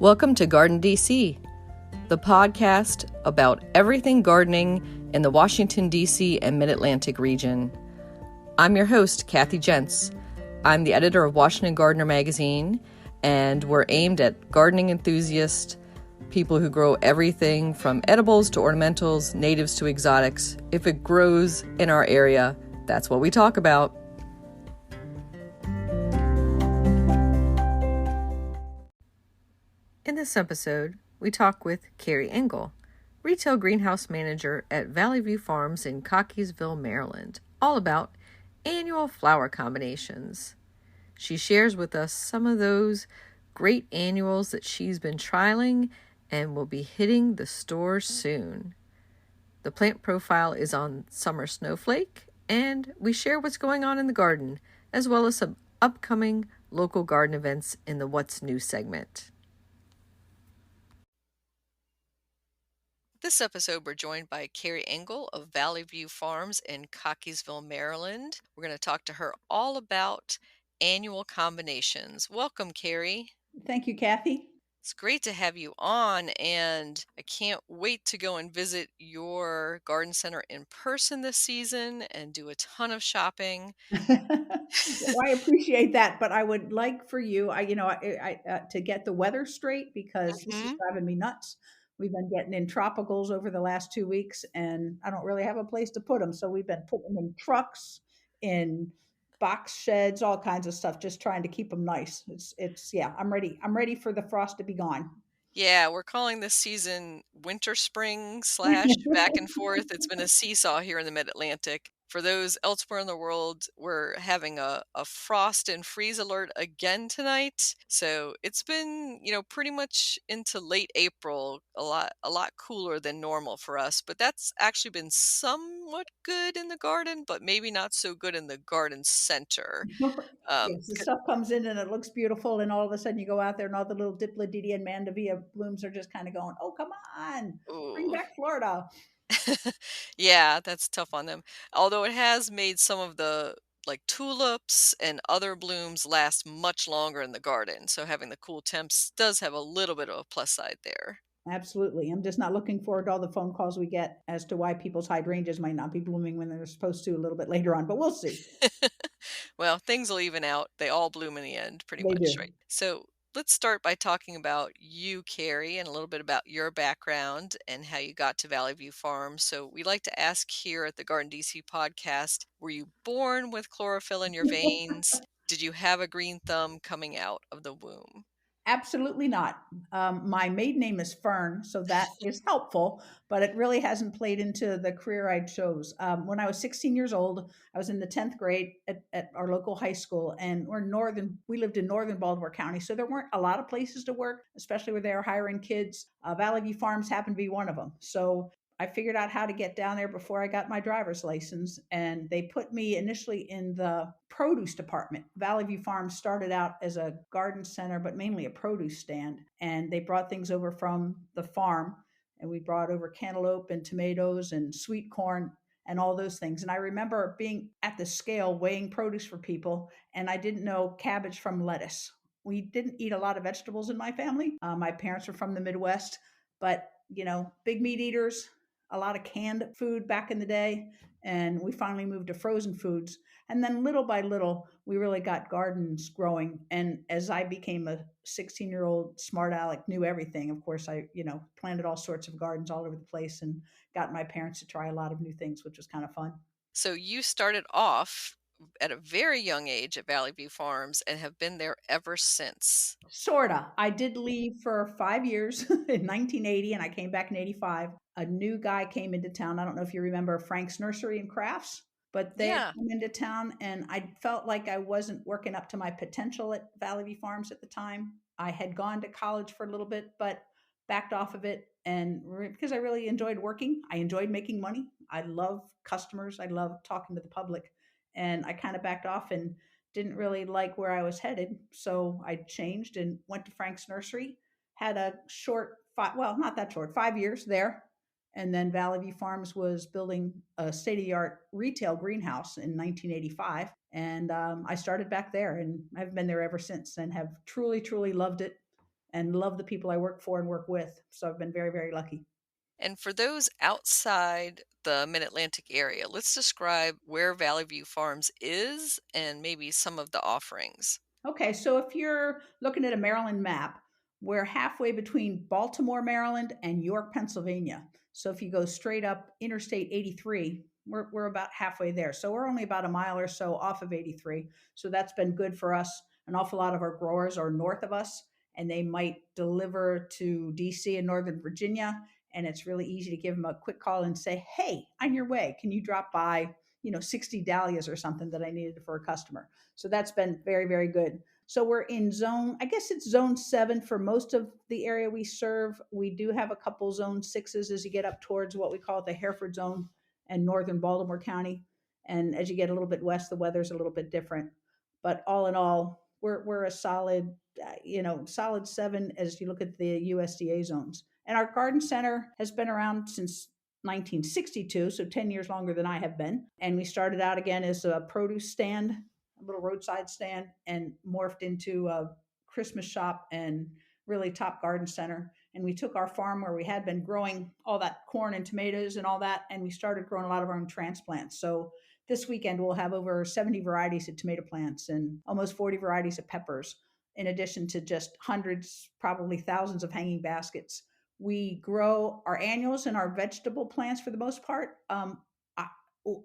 Welcome to GardenDC, the podcast about everything gardening in the Washington, D.C. and Mid-Atlantic region. I'm your host, Kathy Jentz. I'm the editor of Washington Gardener magazine, and we're aimed at gardening enthusiasts, people who grow everything from edibles to ornamentals, natives to exotics. If it grows in our area, that's what we talk about. In this episode, we talk with Carrie Engel, retail greenhouse manager at Valley View Farms in Cockeysville, Maryland, all about annual flower combinations. She shares with us some of those great annuals that she's been trialing and will be hitting the stores soon. The plant profile is on Summer Snowflake, and we share what's going on in the garden, as well as some upcoming local garden events in the What's New segment. This episode, we're joined by Carrie Engel of Valley View Farms in Cockeysville, Maryland. We're going to talk to her all about annual combinations. Welcome, Carrie. Thank you, Kathy. It's great to have you on, and I can't wait to go and visit your garden center in person this season and do a ton of shopping. Well, I appreciate that, but I would like for you, to get the weather straight because this is driving me nuts. We've been getting in tropicals over the last 2 weeks, and I don't really have a place to put them. So we've been putting them in trucks, in box sheds, all kinds of stuff, just trying to keep them nice. Yeah, I'm ready. I'm ready for the frost to be gone. Yeah, we're calling this season winter spring / back and forth. It's been a seesaw here in the Mid-Atlantic. For those elsewhere in the world, we're having a frost and freeze alert again tonight. So it's been, pretty much into late April, a lot cooler than normal for us. But that's actually been somewhat good in the garden, but maybe not so good in the garden center. Yes, the stuff comes in and it looks beautiful, and all of a sudden you go out there and all the little Diplodidia and Mandevilla blooms are just kind of going, "Oh, come on, bring Ooh. back Florida." Yeah, that's tough on them. Although it has made some of the tulips and other blooms last much longer in the garden. So having the cool temps does have a little bit of a plus side there. Absolutely. I'm just not looking forward to all the phone calls we get as to why people's hydrangeas might not be blooming when they're supposed to a little bit later on, but we'll see. Well, things will even out. They all bloom in the end, pretty They much, do. right? So let's start by talking about you, Carrie, and a little bit about your background and how you got to Valley View Farm. So we like to ask here at the Garden DC podcast, were you born with chlorophyll in your veins? Did you have a green thumb coming out of the womb? Absolutely not. My maiden name is Fern, so that is helpful, but it really hasn't played into the career I chose. When I was 16 years old, I was in the 10th grade at our local high school, and we lived in northern Baltimore County, so there weren't a lot of places to work, especially where they were hiring kids. Valley View Farms happened to be one of them. So I figured out how to get down there before I got my driver's license, and they put me initially in the produce department. Valley View Farms started out as a garden center, but mainly a produce stand, and they brought things over from the farm, and we brought over cantaloupe and tomatoes and sweet corn and all those things. And I remember being at the scale weighing produce for people, and I didn't know cabbage from lettuce. We didn't eat a lot of vegetables in my family. My parents were from the Midwest, but big meat eaters, a lot of canned food back in the day, and we finally moved to frozen foods. And then little by little, we really got gardens growing. And as I became a 16-year-old smart aleck, knew everything, of course, I, planted all sorts of gardens all over the place and got my parents to try a lot of new things, which was kind of fun. So you started off at a very young age at Valley View Farms and have been there ever since. Sorta. I did leave for 5 years in 1980, and I came back in 85. A new guy came into town. I don't know if you remember Frank's Nursery and Crafts, but they had Yeah. come into town, and I felt like I wasn't working up to my potential at Valley View Farms at the time. I had gone to college for a little bit, but backed off of it, and because I really enjoyed working, I enjoyed making money. I love customers. I love talking to the public, and I kind of backed off and didn't really like where I was headed. So I changed and went to Frank's Nursery, had a short, not that short, 5 years there. And then Valley View Farms was building a state of the art retail greenhouse in 1985. And I started back there, and I've been there ever since and have truly, truly loved it. and love the people I work for and work with. So I've been very, very lucky. And for those outside the Mid-Atlantic area, let's describe where Valley View Farms is and maybe some of the offerings. Okay, so if you're looking at a Maryland map, we're halfway between Baltimore, Maryland, and York, Pennsylvania. So if you go straight up Interstate 83, we're about halfway there. So we're only about a mile or so off of 83. So that's been good for us. An awful lot of our growers are north of us, and they might deliver to DC in Northern Virginia. And it's really easy to give them a quick call and say, hey, on your way, can you drop by, 60 dahlias or something that I needed for a customer? So that's been very, very good. So we're in zone, I guess it's zone 7 for most of the area we serve. We do have a couple zone 6s as you get up towards what we call the Hereford zone and northern Baltimore County. And as you get a little bit west, the weather's a little bit different. But all in all, we're a solid, solid 7 as you look at the USDA zones. And our garden center has been around since 1962, so 10 years longer than I have been. And we started out again as a produce stand, a little roadside stand, and morphed into a Christmas shop and really top garden center. And we took our farm where we had been growing all that corn and tomatoes and all that, and we started growing a lot of our own transplants. So this weekend we'll have over 70 varieties of tomato plants and almost 40 varieties of peppers, in addition to just hundreds, probably thousands of hanging baskets. We grow our annuals and our vegetable plants for the most part.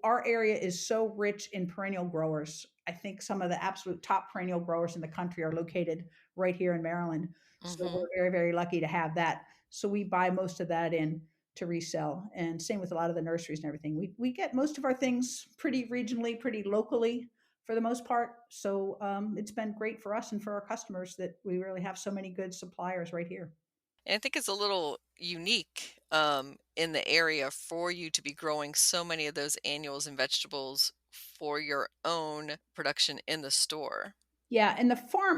Our area is so rich in perennial growers. I think some of the absolute top perennial growers in the country are located right here in Maryland. So Hmm. we're very, very lucky to have that. So we buy most of that in to resell. And same with a lot of the nurseries and everything. We get most of our things pretty regionally, pretty locally for the most part. So it's been great for us and for our customers that we really have so many good suppliers right here. And I think it's a little unique in the area for you to be growing so many of those annuals and vegetables for your own production in the store. Yeah, and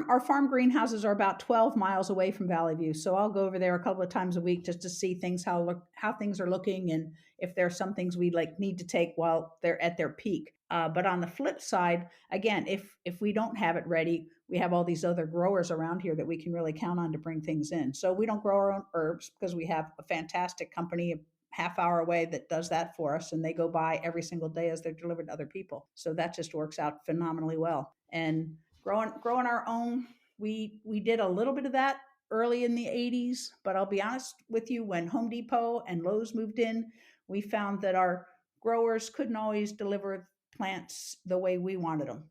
our farm greenhouses are about 12 miles away from Valley View. So I'll go over there a couple of times a week just to see things how things are looking and if there are some things we like need to take while they're at their peak. But on the flip side, again, if we don't have it ready, we have all these other growers around here that we can really count on to bring things in. So we don't grow our own herbs because we have a fantastic company a half hour away that does that for us, and they go by every single day as they're delivered to other people. So that just works out phenomenally well. And growing our own, we did a little bit of that early in the 80s, but I'll be honest with you, when Home Depot and Lowe's moved in, we found that our growers couldn't always deliver plants the way we wanted them.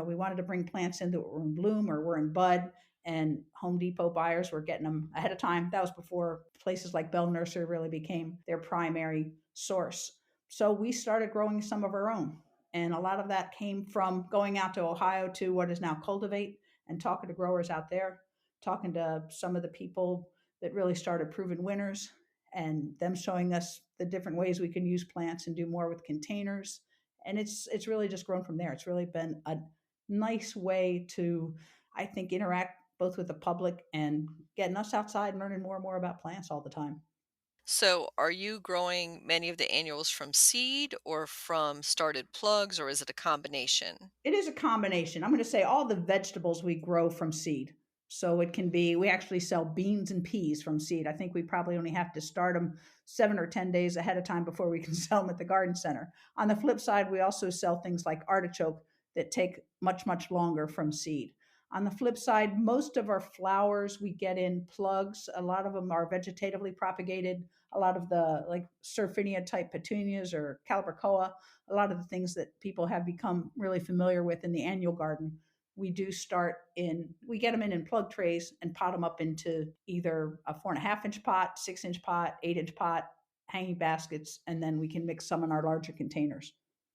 We wanted to bring plants in that were in bloom or were in bud, and Home Depot buyers were getting them ahead of time. That was before places like Bell Nursery really became their primary source. So we started growing some of our own. And a lot of that came from going out to Ohio to what is now Cultivate and talking to growers out there, talking to some of the people that really started proven winners and them showing us the different ways we can use plants and do more with containers. And it's really just grown from there. It's really been a nice way to, I think, interact both with the public and getting us outside and learning more and more about plants all the time. So, are you growing many of the annuals from seed or from started plugs, or is it a combination? It is a combination. I'm going to say all the vegetables we grow from seed. So it can be, we actually sell beans and peas from seed. I think we probably only have to start them 7 or 10 days ahead of time before we can sell them at the garden center. On the flip side, we also sell things like artichoke that take much, much longer from seed. On the flip side, most of our flowers we get in plugs. A lot of them are vegetatively propagated. A lot of the like Surfinia type petunias or Calibrachoa, a lot of the things that people have become really familiar with in the annual garden, we get them in plug trays and pot them up into either a 4.5 inch pot, 6 inch pot, 8 inch pot, hanging baskets, and then we can mix some in our larger containers.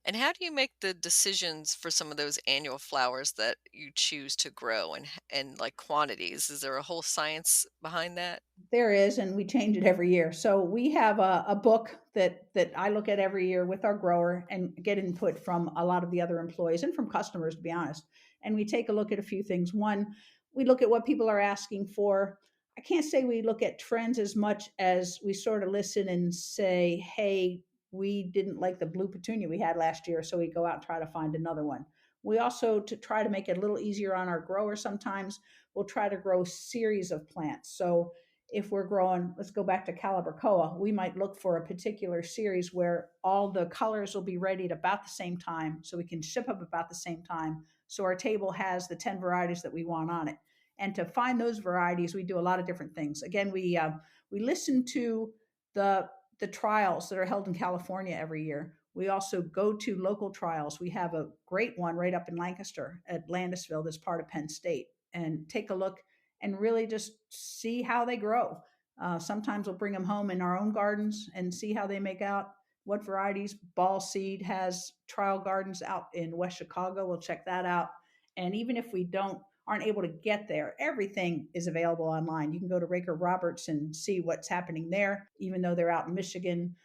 And how do you make the decisions for some of those annual flowers that you choose to grow and like quantities? Is there a whole science behind that? There is, and we change it every year. So we have a book that I look at every year with our grower and get input from a lot of the other employees and from customers, to be honest. And we take a look at a few things. One, we look at what people are asking for. I can't say we look at trends as much as we sort of listen and say, hey, we didn't like the blue petunia we had last year, so we go out and try to find another one. We also, to try to make it a little easier on our growers, sometimes we'll try to grow series of plants. So if we're growing, let's go back to Calibrachoa, we might look for a particular series where all the colors will be ready at about the same time so we can ship up about the same time. So our table has the 10 varieties that we want on it. And to find those varieties, we do a lot of different things. Again, we listen to the the trials that are held in California every year. We also go to local trials. We have a great one right up in Lancaster at Landisville that's part of Penn State, and take a look and really just see how they grow. Sometimes we'll bring them home in our own gardens and see how they make out. What varieties? Ball Seed has trial gardens out in West Chicago. We'll check that out. And even if we don't aren't able to get there, everything is available online. You can go to Raker Roberts and see what's happening there. Even though they're out in Michigan,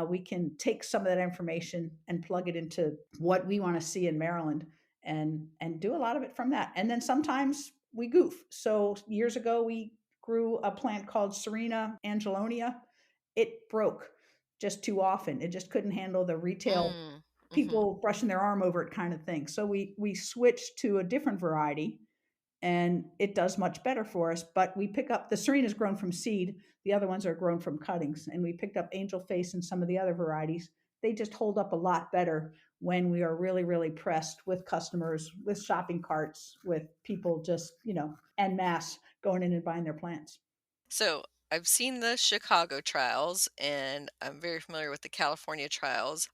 we can take some of that information and plug it into what we want to see in Maryland, and do a lot of it from that. And then sometimes we goof. So years ago, we grew a plant called Serena Angelonia. It broke just too often. It just couldn't handle the retail Mm. Mhm. people brushing their arm over it kind of thing. So we switched to a different variety, and it does much better for us. But we pick up, the Serena's grown from seed, the other ones are grown from cuttings, and we picked up Angel Face and some of the other varieties. They just hold up a lot better when we are really, really pressed with customers, with shopping carts, with people just, en masse going in and buying their plants. So I've seen the Chicago trials and I'm very familiar with the California trials.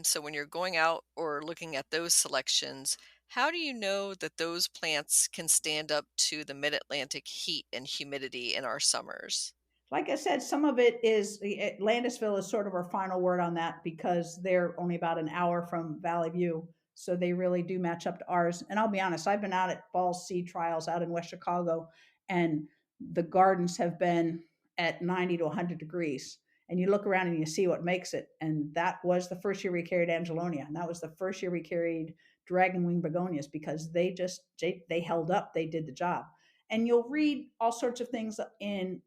So when you're going out or looking at those selections, how do you know that those plants can stand up to the mid-Atlantic heat and humidity in our summers? Like I said, some of it is Landisville is sort of our final word on that because they're only about an hour from Valley View. So they really do match up to ours. And I'll be honest, I've been out at Ball Seed trials out in West Chicago, and the gardens have been at 90 to 100 degrees. And you look around and you see what makes it. And that was the first year we carried Angelonia. And that was the first year we carried dragon wing begonias because they held up, they did the job. And you'll read all sorts of things in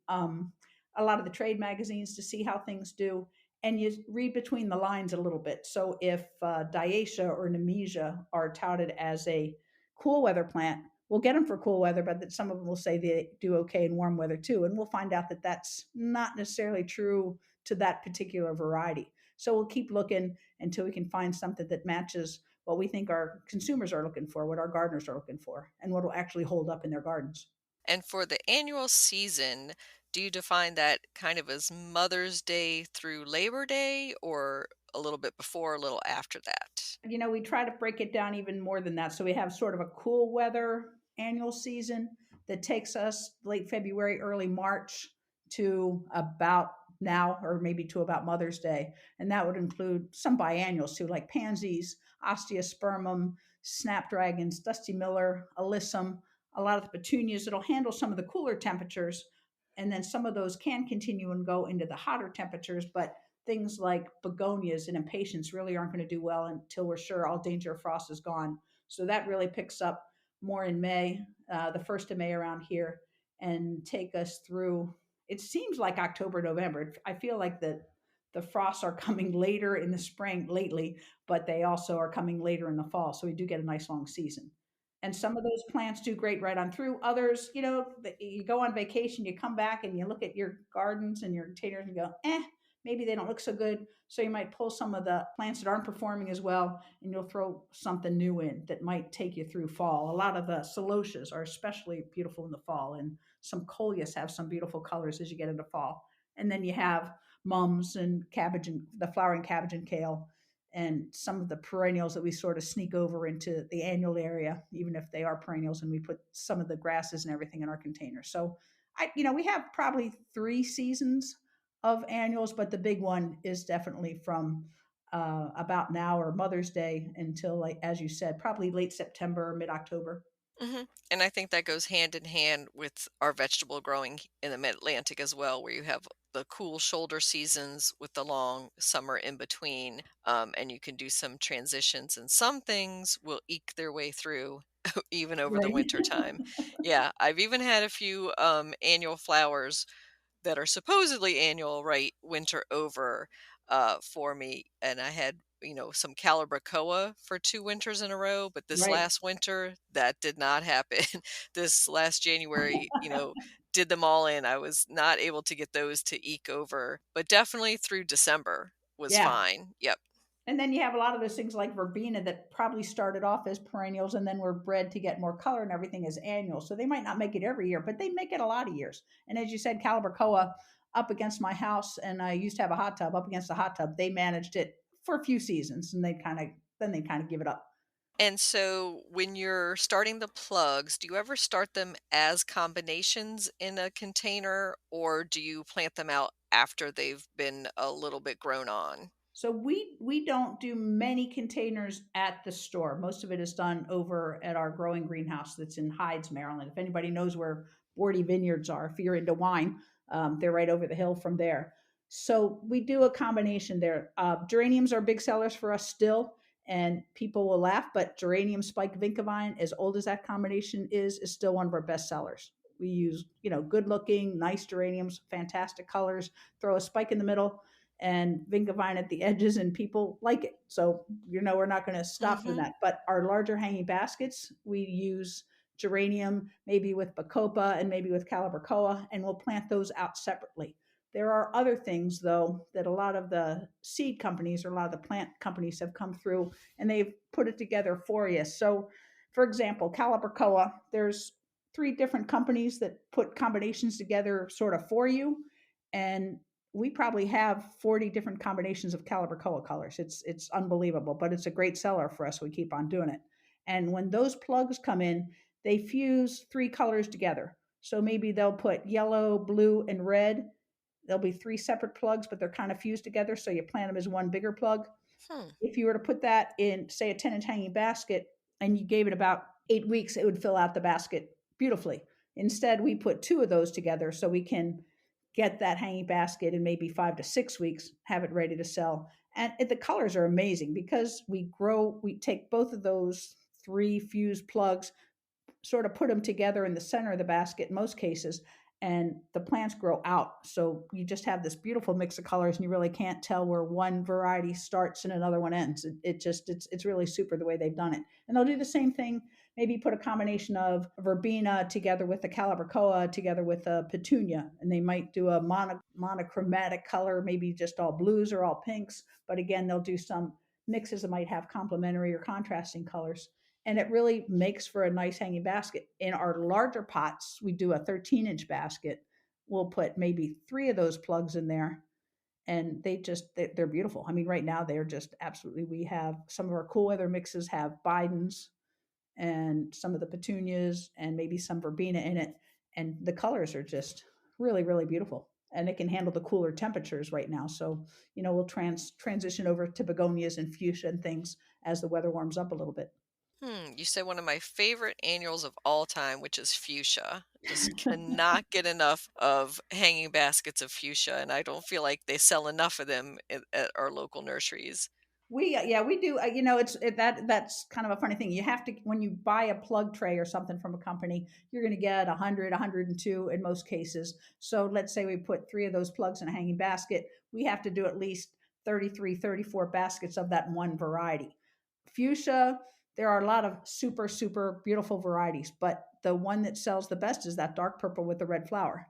a lot of the trade magazines to see how things do, and you read between the lines a little bit. So if Diacia or Nemesia are touted as a cool weather plant, we'll get them for cool weather, but that some of them will say they do okay in warm weather too, and we'll find out that that's not necessarily true to that particular variety. So we'll keep looking until we can find something that matches what we think our consumers are looking for, what our gardeners are looking for, and what will actually hold up in their gardens. And for the annual season, do you define that kind of as Mother's Day through Labor Day or a little bit before, a little after that? We try to break it down even more than that. So we have sort of a cool weather annual season that takes us late February, early March to about now, or maybe to about Mother's Day. And that would include some biannuals too, like pansies, osteospermum, snapdragons, dusty miller, alyssum, a lot of the petunias. It'll handle some of the cooler temperatures. And then some of those can continue and go into the hotter temperatures, but things like begonias and impatiens really aren't going to do well until we're sure all danger of frost is gone. So that really picks up more in May, the 1st of May around here, and take us through. It seems like October, November. I feel like the frosts are coming later in the spring lately, but they also are coming later in the fall. So we do get a nice long season. And some of those plants do great right on through. Others, you go on vacation, you come back and you look at your gardens and your containers and go, maybe they don't look so good. So you might pull some of the plants that aren't performing as well, and you'll throw something new in that might take you through fall. A lot of the celotias are especially beautiful in the fall, and some coleus have some beautiful colors as you get into fall. And then you have mums and cabbage and the flowering cabbage and kale, and some of the perennials that we sort of sneak over into the annual area, even if they are perennials, and we put some of the grasses and everything in our container. So we have probably 3 seasons of annuals, but the big one is definitely from about now or Mother's Day until, like as you said, probably late September, mid October. And I think that goes hand in hand with our vegetable growing in the mid-Atlantic as well, where you have the cool shoulder seasons with the long summer in between, and you can do some transitions, and some things will eke their way through even over the Right. winter time. Yeah, I've even had a few annual flowers that are supposedly annual, right, winter over for me, and I had some calibrachoa for 2 winters in a row, but this Right. last winter, that did not happen. This last January, did them all in. I was not able to get those to eke over, but definitely through December was Yeah. fine. Yep. And then you have a lot of those things like verbena that probably started off as perennials and then were bred to get more color and everything as annuals. So they might not make it every year, but they make it a lot of years. And as you said, Calibrachoa up against my house, and I used to have a hot tub up against the hot tub. They managed it for a few seasons, and they kind of give it up. And so when you're starting the plugs, do you ever start them as combinations in a container, or do you plant them out after they've been a little bit grown on? So we don't do many containers at the store. Most of it is done over at our growing greenhouse that's in Hydes, Maryland. If anybody knows where Bordy Vineyards are, if you're into wine, they're right over the hill from there. So we do a combination there. Geraniums are big sellers for us still, and people will laugh, but geranium spike vincavine, as old as that combination is still one of our best sellers. We use, good looking, nice geraniums, fantastic colors, throw a spike in the middle and Vingavine at the edges, and people like it. So, we're not going to stop doing Mhm. that. But our larger hanging baskets, we use geranium, maybe with bacopa and maybe with calibrachoa, and we'll plant those out separately. There are other things, though, that a lot of the seed companies or a lot of the plant companies have come through and they've put it together for you. So, for example, calibrachoa, there's 3 different companies that put combinations together sort of for you. And we probably have 40 different combinations of calibrachoa colors. It's unbelievable, but it's a great seller for us. We keep on doing it. And when those plugs come in, they fuse 3 colors together. So maybe they'll put yellow, blue, and red. There'll be 3 separate plugs, but they're kind of fused together. So you plant them as one bigger plug. Hmm. If you were to put that in, say, a 10-inch hanging basket, and you gave it about 8 weeks, it would fill out the basket beautifully. Instead, we put 2 of those together so we can get that hanging basket in maybe 5 to 6 weeks, have it ready to sell. And the colors are amazing because we take both of those 3 fused plugs, sort of put them together in the center of the basket in most cases, and the plants grow out. So you just have this beautiful mix of colors, and you really can't tell where one variety starts and another one ends. It's really super the way they've done it. And they'll do the same thing. Maybe put a combination of verbena together with a calibrachoa together with a petunia, and they might do a monochromatic color, maybe just all blues or all pinks. But again, they'll do some mixes that might have complementary or contrasting colors, and it really makes for a nice hanging basket. In our larger pots, we do a 13-inch basket. We'll put maybe 3 of those plugs in there, and they're beautiful. I mean, right now they're just absolutely. We have some of our cool weather mixes have Bidens and some of the petunias and maybe some verbena in it, and the colors are just really, really beautiful. And it can handle the cooler temperatures right now. So, we'll transition over to begonias and fuchsia and things as the weather warms up a little bit. You said one of my favorite annuals of all time, which is fuchsia. Just cannot get enough of hanging baskets of fuchsia, and I don't feel like they sell enough of them at our local nurseries. Yeah, we do. That's kind of a funny thing. You have to, when you buy a plug tray or something from a company, you're going to get 100, 102 in most cases. So let's say we put 3 of those plugs in a hanging basket. We have to do at least 33, 34 baskets of that one variety. Fuchsia, there are a lot of super, super beautiful varieties, but the one that sells the best is that dark purple with the red flower.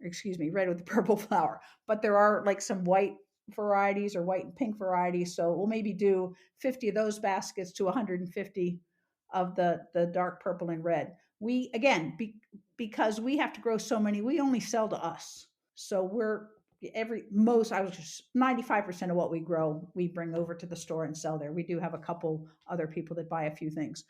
Excuse me, red with the purple flower. But there are like some white varieties or white and pink varieties. So we'll maybe do 50 of those baskets to 150 of the dark purple and red. We again because we have to grow so many, we only sell to us. So we're every most I was just 95% of what we grow, we bring over to the store and sell there. We do have a couple other people that buy a few things.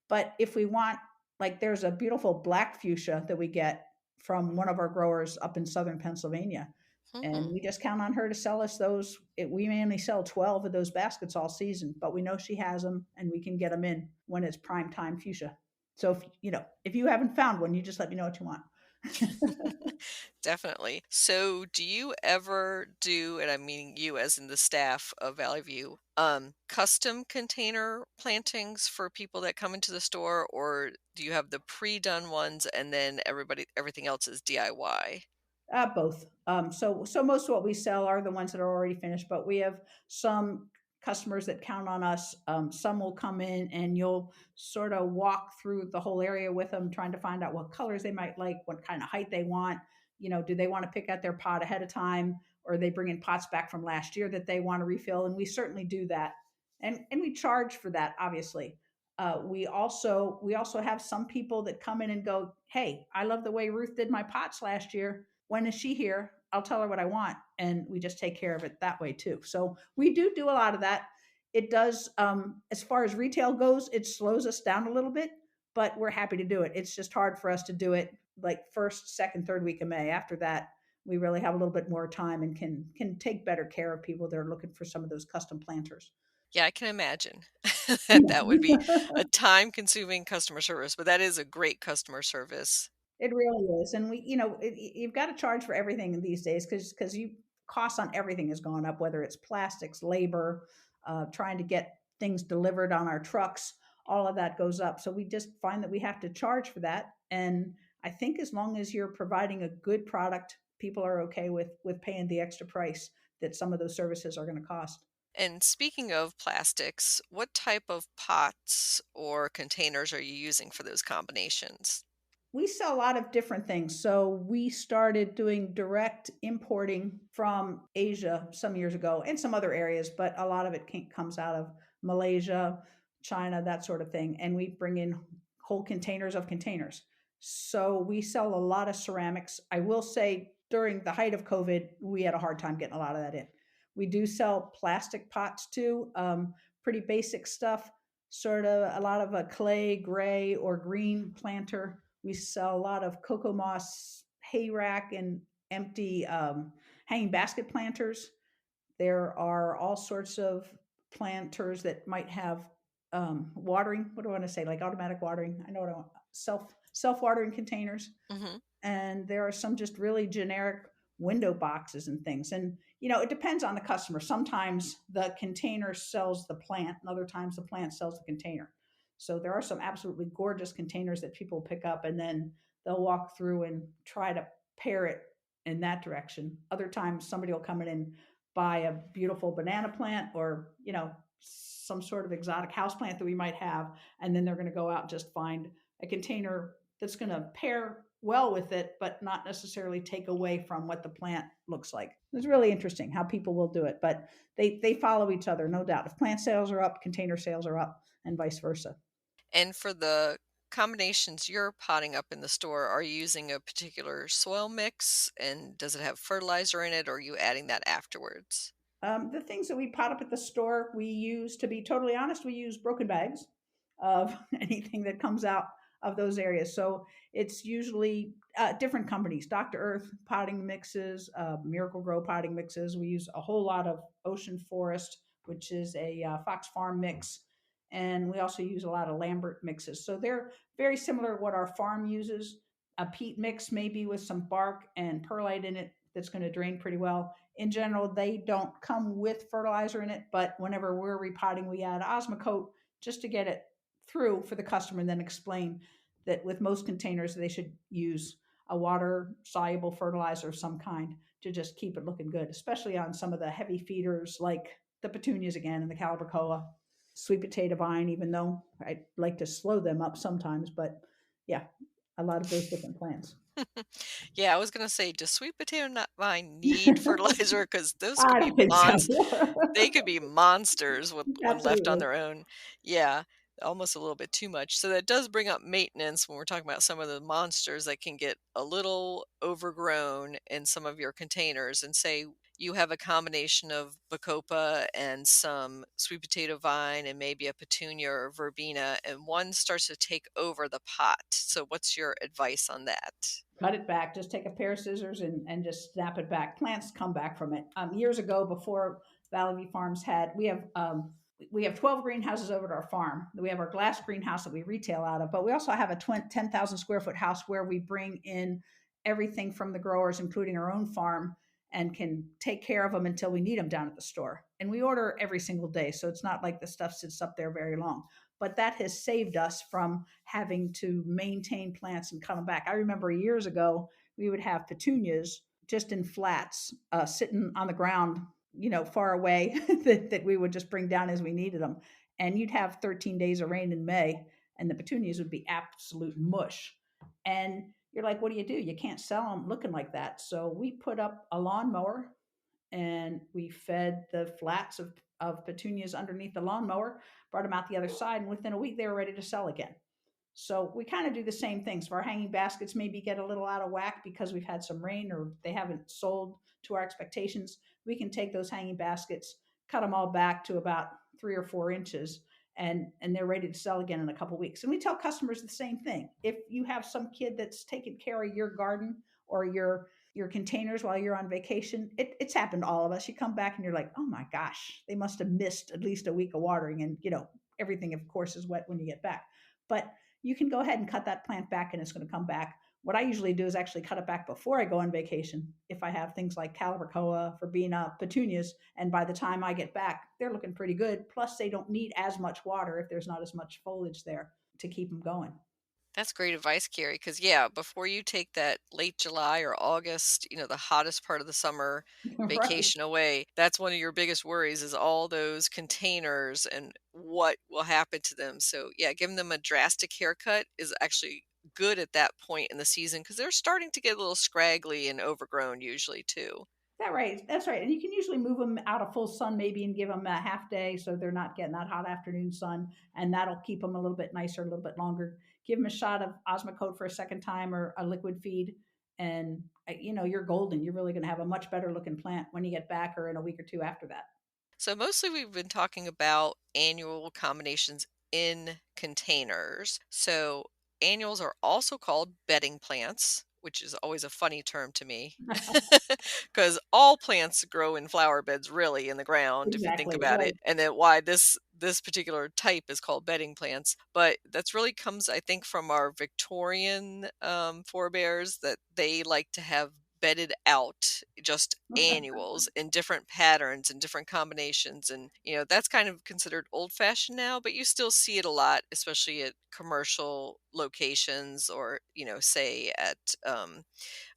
But if we want, like, there's a beautiful black fuchsia that we get from one of our growers up in southern Pennsylvania. And Hmm. we just count on her to sell us those. We may only sell 12 of those baskets all season, but we know she has them and we can get them in when it's prime time fuchsia. So if you haven't found one, you just let me know what you want. Definitely. So, do you ever do, and I mean you as in the staff of Valley View, custom container plantings for people that come into the store, or do you have the pre-done ones and then everything else is DIY? Both. So most of what we sell are the ones that are already finished, but we have some. customers that count on us. Some will come in and you'll sort of walk through the whole area with them, trying to find out what colors they might like, what kind of height they want. Do they want to pick out their pot ahead of time, or they bring in pots back from last year that they want to refill? And we certainly do that, and we charge for that, obviously. We also have some people that come in and go, "Hey, I love the way Ruth did my pots last year. When is she here? I'll tell her what I want," and we just take care of it that way too. So we do a lot of that. It does, as far as retail goes, it slows us down a little bit, but we're happy to do it. It's just hard for us to do it like first, second, third week of May. After that, we really have a little bit more time and can take better care of people that are looking for some of those custom planters. Yeah, I can imagine that would be Yeah. a time-consuming customer service, but that is a great customer service. It really is, and you've got to charge for everything these days because you costs on everything has gone up, whether it's plastics, labor, trying to get things delivered on our trucks. All of that goes up, so we just find that we have to charge for that. And I think as long as you're providing a good product, people are okay with paying the extra price that some of those services are going to cost. And speaking of plastics, what type of pots or containers are you using for those combinations? We sell a lot of different things. So we started doing direct importing from Asia some years ago and some other areas, but a lot of it comes out of Malaysia, China, that sort of thing. And we bring in whole containers of containers. So we sell a lot of ceramics. I will say during the height of COVID, we had a hard time getting a lot of that in. We do sell plastic pots too, pretty basic stuff, sort of a lot of a clay, gray, or green planter. We sell a lot of cocoa moss hay rack and empty hanging basket planters. There are all sorts of planters that might have watering. What do I want to say? Like automatic watering. I know what I want. Self watering containers, Hmm. and there are some just really generic window boxes and things. And it depends on the customer. Sometimes the container sells the plant, and other times the plant sells the container. So there are some absolutely gorgeous containers that people pick up, and then they'll walk through and try to pair it in that direction. Other times somebody will come in and buy a beautiful banana plant, or some sort of exotic house plant that we might have, and then they're going to go out and just find a container that's going to pair well with it, but not necessarily take away from what the plant looks like. It's really interesting how people will do it, but they follow each other, no doubt. If plant sales are up, container sales are up, and vice versa. And for the combinations you're potting up in the store, are you using a particular soil mix? And does it have fertilizer in it, or are you adding that afterwards? The things that we pot up at the store, we use, to be totally honest, we use broken bags of anything that comes out of those areas. So it's usually different companies, Dr. Earth potting mixes, Miracle Grow potting mixes. We use a whole lot of Ocean Forest, which is a Fox Farm mix. And we also use a lot of Lambert mixes. So they're very similar to what our farm uses. A peat mix, maybe with some bark and perlite in it, that's going to drain pretty well. In general, they don't come with fertilizer in it, but whenever we're repotting, we add Osmocote just to get it through for the customer, and then explain that with most containers, they should use a water soluble fertilizer of some kind to just keep it looking good, especially on some of the heavy feeders like the petunias again and the calibrachoa, sweet potato vine, even though I like to slow them up sometimes. But yeah, a lot of those different plants. Yeah, I was gonna say, does sweet potato not vine need fertilizer? Because those could I be don't think so. they could be monsters with when left on Absolutely. their own. Yeah, almost a little bit too much. So that does bring up maintenance when we're talking about some of the monsters that can get a little overgrown in some of your containers. And say you have a combination of bacopa and some sweet potato vine and maybe a petunia or verbena, and one starts to take over the pot. So what's your advice on that? Cut it back. Just take a pair of scissors and just snap it back. Plants come back from it. Years ago, before Valley View Farms had, we have 12 greenhouses over at our farm. We have our glass greenhouse that we retail out of, but we also have a 10,000 square foot house where we bring in everything from the growers, including our own farm, and can take care of them until we need them down at the store. And we order every single day, so it's not like the stuff sits up there very long. But that has saved us from having to maintain plants and cut them back. I remember years ago, we would have petunias just in flats, sitting on the ground far away that we would just bring down as we needed them. And you'd have 13 days of rain in May, and the petunias would be absolute mush. And you're like, what do? You can't sell them looking like that. So we put up a lawnmower and we fed the flats of petunias underneath the lawnmower, brought them out the other side, and within a week they were ready to sell again. So we kind of do the same things. So our hanging baskets maybe get a little out of whack because we've had some rain or they haven't sold to our expectations. We can take those hanging baskets, cut them all back to about 3 or 4 inches, and they're ready to sell again in a couple of weeks. And we tell customers the same thing. If you have some kid that's taking care of your garden or your containers while you're on vacation, it's happened to all of us. You come back and you're like, oh my gosh, they must have missed at least a week of watering, and everything of course is wet when you get back. But you can go ahead and cut that plant back and it's going to come back. What I usually do is actually cut it back before I go on vacation. If I have things like Calibrachoa, Verbena, petunias, and by the time I get back, they're looking pretty good. Plus, they don't need as much water if there's not as much foliage there to keep them going. That's great advice, Carrie, because yeah, before you take that late July or August, the hottest part of the summer Right. vacation away, that's one of your biggest worries is all those containers and what will happen to them. So yeah, giving them a drastic haircut is actually good at that point in the season because they're starting to get a little scraggly and overgrown usually too. That's right. And you can usually move them out of full sun maybe and give them a half day so they're not getting that hot afternoon sun. And that'll keep them a little bit nicer, a little bit longer. Give them a shot of Osmocote for a second time or a liquid feed. And, you're golden. You're really going to have a much better looking plant when you get back or in a week or two after that. So mostly we've been talking about annual combinations in containers. So annuals are also called bedding plants, which is always a funny term to me because all plants grow in flower beds really in the ground if you think Exactly. about Right. it, and then why this particular type is called bedding plants. But that's really comes, I think, from our Victorian forebears that they like to have bedded out just annuals in different patterns and different combinations, and that's kind of considered old fashioned now, but you still see it a lot, especially at commercial locations or say at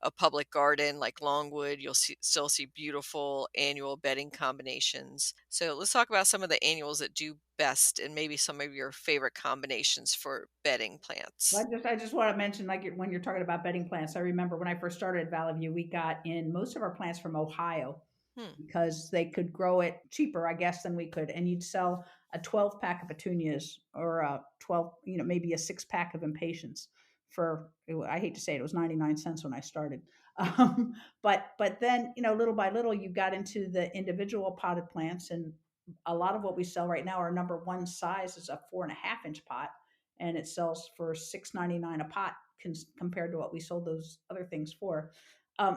a public garden like Longwood. You'll still see beautiful annual bedding combinations. So let's talk about some of the annuals that do best and maybe some of your favorite combinations for bedding Well, plants. I just want to mention, like when you're talking about bedding plants, I remember when I first started at Valley View, we got in most of our plants from Ohio Hmm. because they could grow it cheaper, I guess, than we could. And you'd sell a 12 pack of petunias or a 12, maybe a 6 pack of impatiens for, I hate to say it, it was 99 cents when I started. But then, little by little, you got into the individual potted plants. And a lot of what we sell right now, our number one size is a 4.5 inch pot, and it sells for $6.99 a pot compared to what we sold those other things for.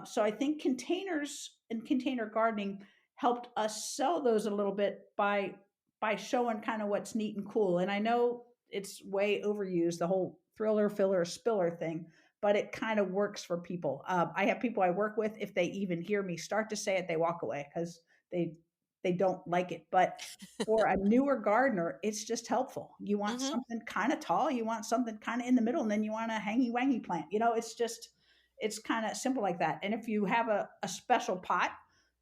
So I think containers and container gardening helped us sell those a little bit by showing kind of what's neat and cool. And I know it's way overused, the whole thriller, filler, spiller thing, but it kind of works for people. I have people I work with, if they even hear me start to say it, they walk away because they they don't like it. But for a newer gardener, it's just helpful. You want Hmm. something kind of tall, you want something kind of in the middle, and then you want a hangy wangy plant. It's kind of simple like that. And if you have a special pot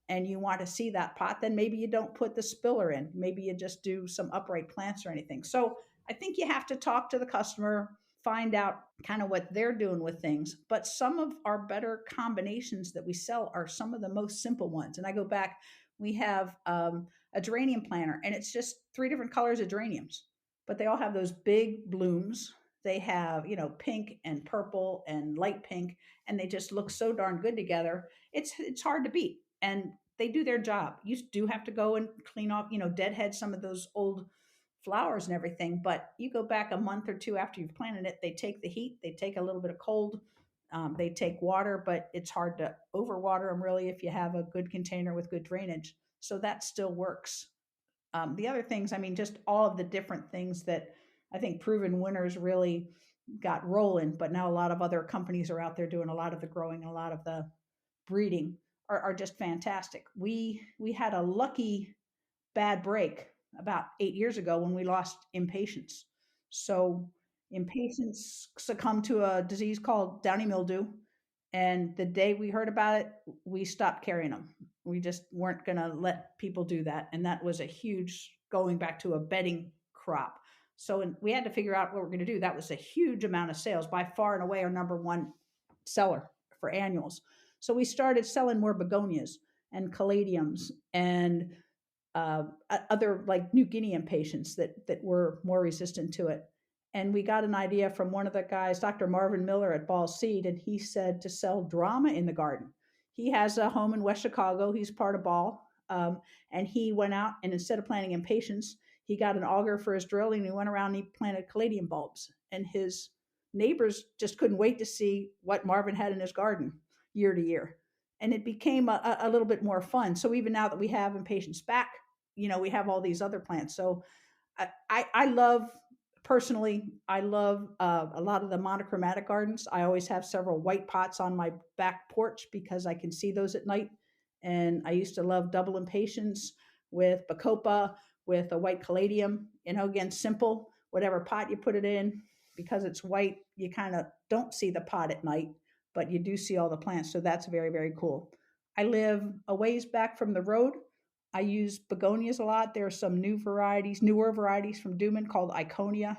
and you want to see that pot, then maybe you don't put the spiller in. Maybe you just do some upright plants or anything. So I think you have to talk to the customer, find out kind of what they're doing with things. But some of our better combinations that we sell are some of the most simple ones. And I go back, we have a geranium planter, and it's just 3 different colors of geraniums, but they all have those big blooms. They have, pink and purple and light pink, and they just look so darn good together. It's hard to beat, and they do their job. You do have to go and clean off, deadhead some of those old flowers and everything. But you go back a month or two after you've planted it, they take the heat, they take a little bit of cold, they take water, but it's hard to overwater them really if you have a good container with good drainage. So that still works. The other things, I mean, just all of the different things that I think proven winners really got rolling, but now a lot of other companies are out there doing a lot of the growing, a lot of the breeding are just fantastic. We had a lucky bad break about 8 years ago when we lost impatiens. So impatiens succumbed to a disease called downy mildew, And the day we heard about it, we stopped carrying them. We just weren't going to let people do that. And that was a huge, going back to a bedding crop. So we had to figure out what we're going to do. That was a huge amount of sales, by far and away our number one seller for annuals. So we started selling more begonias and caladiums and other like New Guinea impatiens that were more resistant to it. And we got an idea from one of the guys, Dr. Marvin Miller at Ball Seed, and he said to sell drama in the garden. He has a home in West Chicago. He's part of Ball. And he went out and instead of planting impatiens, he got an auger for his drill and he went around and he planted caladium bulbs. And his neighbors just couldn't wait to see what Marvin had in his garden year to year. And it became a little bit more fun. So even now that we have impatiens back, we have all these other plants. So I love, personally, I love a lot of the monochromatic gardens. I always have several white pots on my back porch because I can see those at night. And I used to love double impatiens with bacopa, with a white caladium, again, simple, whatever pot you put it in, because it's white, you kind of don't see the pot at night, but you do see all the plants. So that's very, very cool. I live a ways back from the road. I use begonias a lot. There are some newer varieties from Duman called Iconia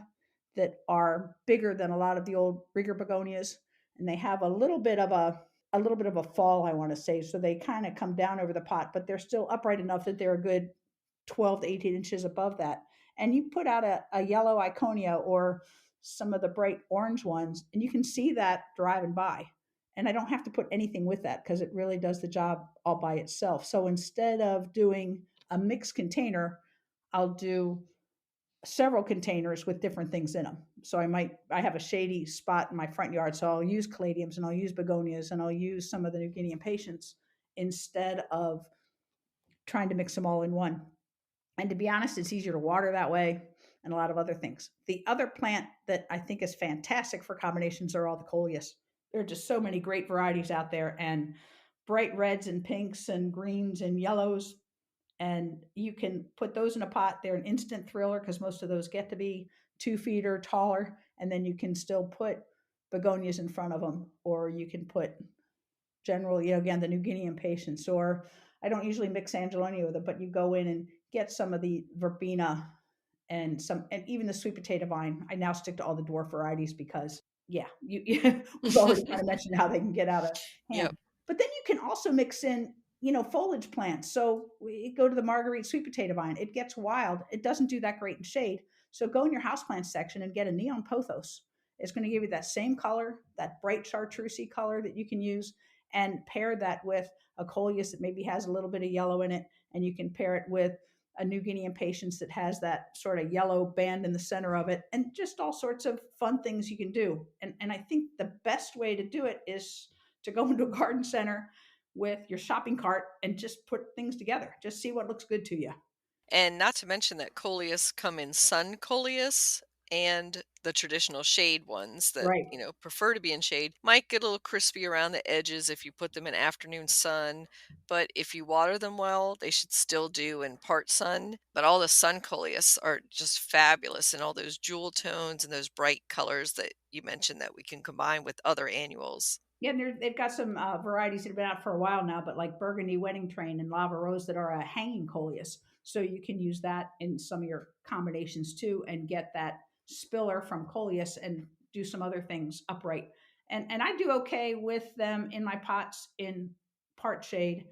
that are bigger than a lot of the old rigger begonias, and they have a little bit of a fall, I want to say. So they kind of come down over the pot, but they're still upright enough that they're a good 12 to 18 inches above that. And you put out a yellow Iconia or some of the bright orange ones, and you can see that driving by. And I don't have to put anything with that because it really does the job all by itself. So instead of doing a mixed container, I'll do several containers with different things in them. So I have a shady spot in my front yard. So I'll use caladiums and I'll use begonias and I'll use some of the New Guinea impatiens instead of trying to mix them all in one. And to be honest, it's easier to water that way and a lot of other things. The other plant that I think is fantastic for combinations are all the coleus. There are just so many great varieties out there, and bright reds and pinks and greens and yellows. And you can put those in a pot. They're an instant thriller because most of those get to be 2 feet or taller. And then you can still put begonias in front of them, or you can put again, the New Guinea impatiens, or I don't usually mix Angelonia with it, but you go in and get some of the verbena and even the sweet potato vine. I now stick to all the dwarf varieties because, yeah, we've already kind of mentioned how they can get out of Yep. hand. But then you can also mix in, foliage plants. So we go to the Marguerite sweet potato vine. It gets wild. It doesn't do that great in shade. So go in your houseplant section and get a neon pothos. It's going to give you that same color, that bright chartreusey color that you can use, and pair that with a coleus that maybe has a little bit of yellow in it, and you can pair it with a New Guinea impatiens that has that sort of yellow band in the center of it, and just all sorts of fun things you can do. And I think the best way to do it is to go into a garden center with your shopping cart and just put things together. Just see what looks good to you. And not to mention that coleus come in sun coleus and the traditional shade ones that, Right. prefer to be in shade. Might get a little crispy around the edges if you put them in afternoon sun, but if you water them well, they should still do in part sun. But all the sun coleus are just fabulous, and all those jewel tones and those bright colors that you mentioned that we can combine with other annuals. Yeah, and they've got some varieties that have been out for a while now, but like Burgundy Wedding Train and Lava Rose that are a hanging coleus. So you can use that in some of your combinations too and get that spiller from coleus and do some other things upright. And I do okay with them in my pots in part shade.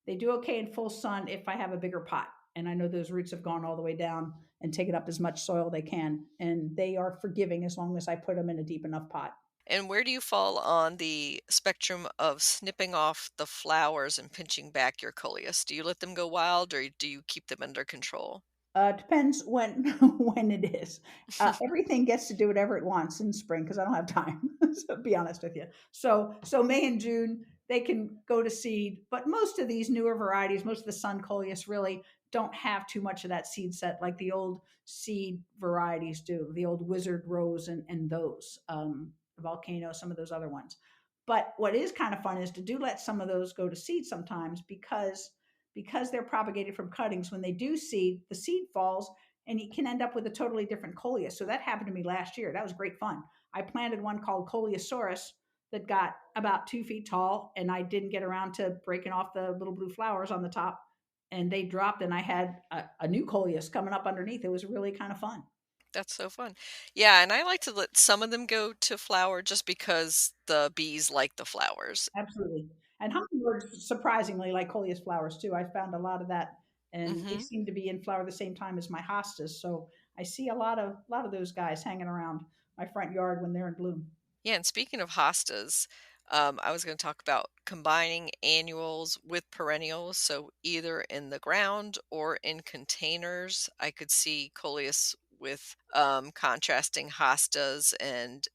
They do okay in full sun if I have a bigger pot. And I know those roots have gone all the way down and taken up as much soil they can. And they are forgiving as long as I put them in a deep enough pot. And where do you fall on the spectrum of snipping off the flowers and pinching back your coleus? Do you let them go wild or do you keep them under control? Depends when when it is. Everything gets to do whatever it wants in spring because I don't have time. So be honest with you. So May and June they can go to seed, but most of these newer varieties, most of the sun coleus really don't have too much of that seed set like the old seed varieties do. The old Wizard Rose and those Volcano, some of those other ones. But what is kind of fun is to do let some of those go to seed sometimes because they're propagated from cuttings. When they do seed, the seed falls and you can end up with a totally different coleus. So that happened to me last year. That was great fun. I planted one called Coleosaurus that got about 2 feet tall, and I didn't get around to breaking off the little blue flowers on the top, and they dropped, and I had a new coleus coming up underneath. It was really kind of fun. That's so fun. Yeah, and I like to let some of them go to flower just because the bees like the flowers. Absolutely. And hummingbirds surprisingly like coleus flowers too. I found a lot of that, and they Mhm. seem to be in flower the same time as my hostas. So I see a lot of those guys hanging around my front yard when they're in bloom. Yeah, and speaking of hostas, I was going to talk about combining annuals with perennials. So either in the ground or in containers, I could see coleus with contrasting hostas and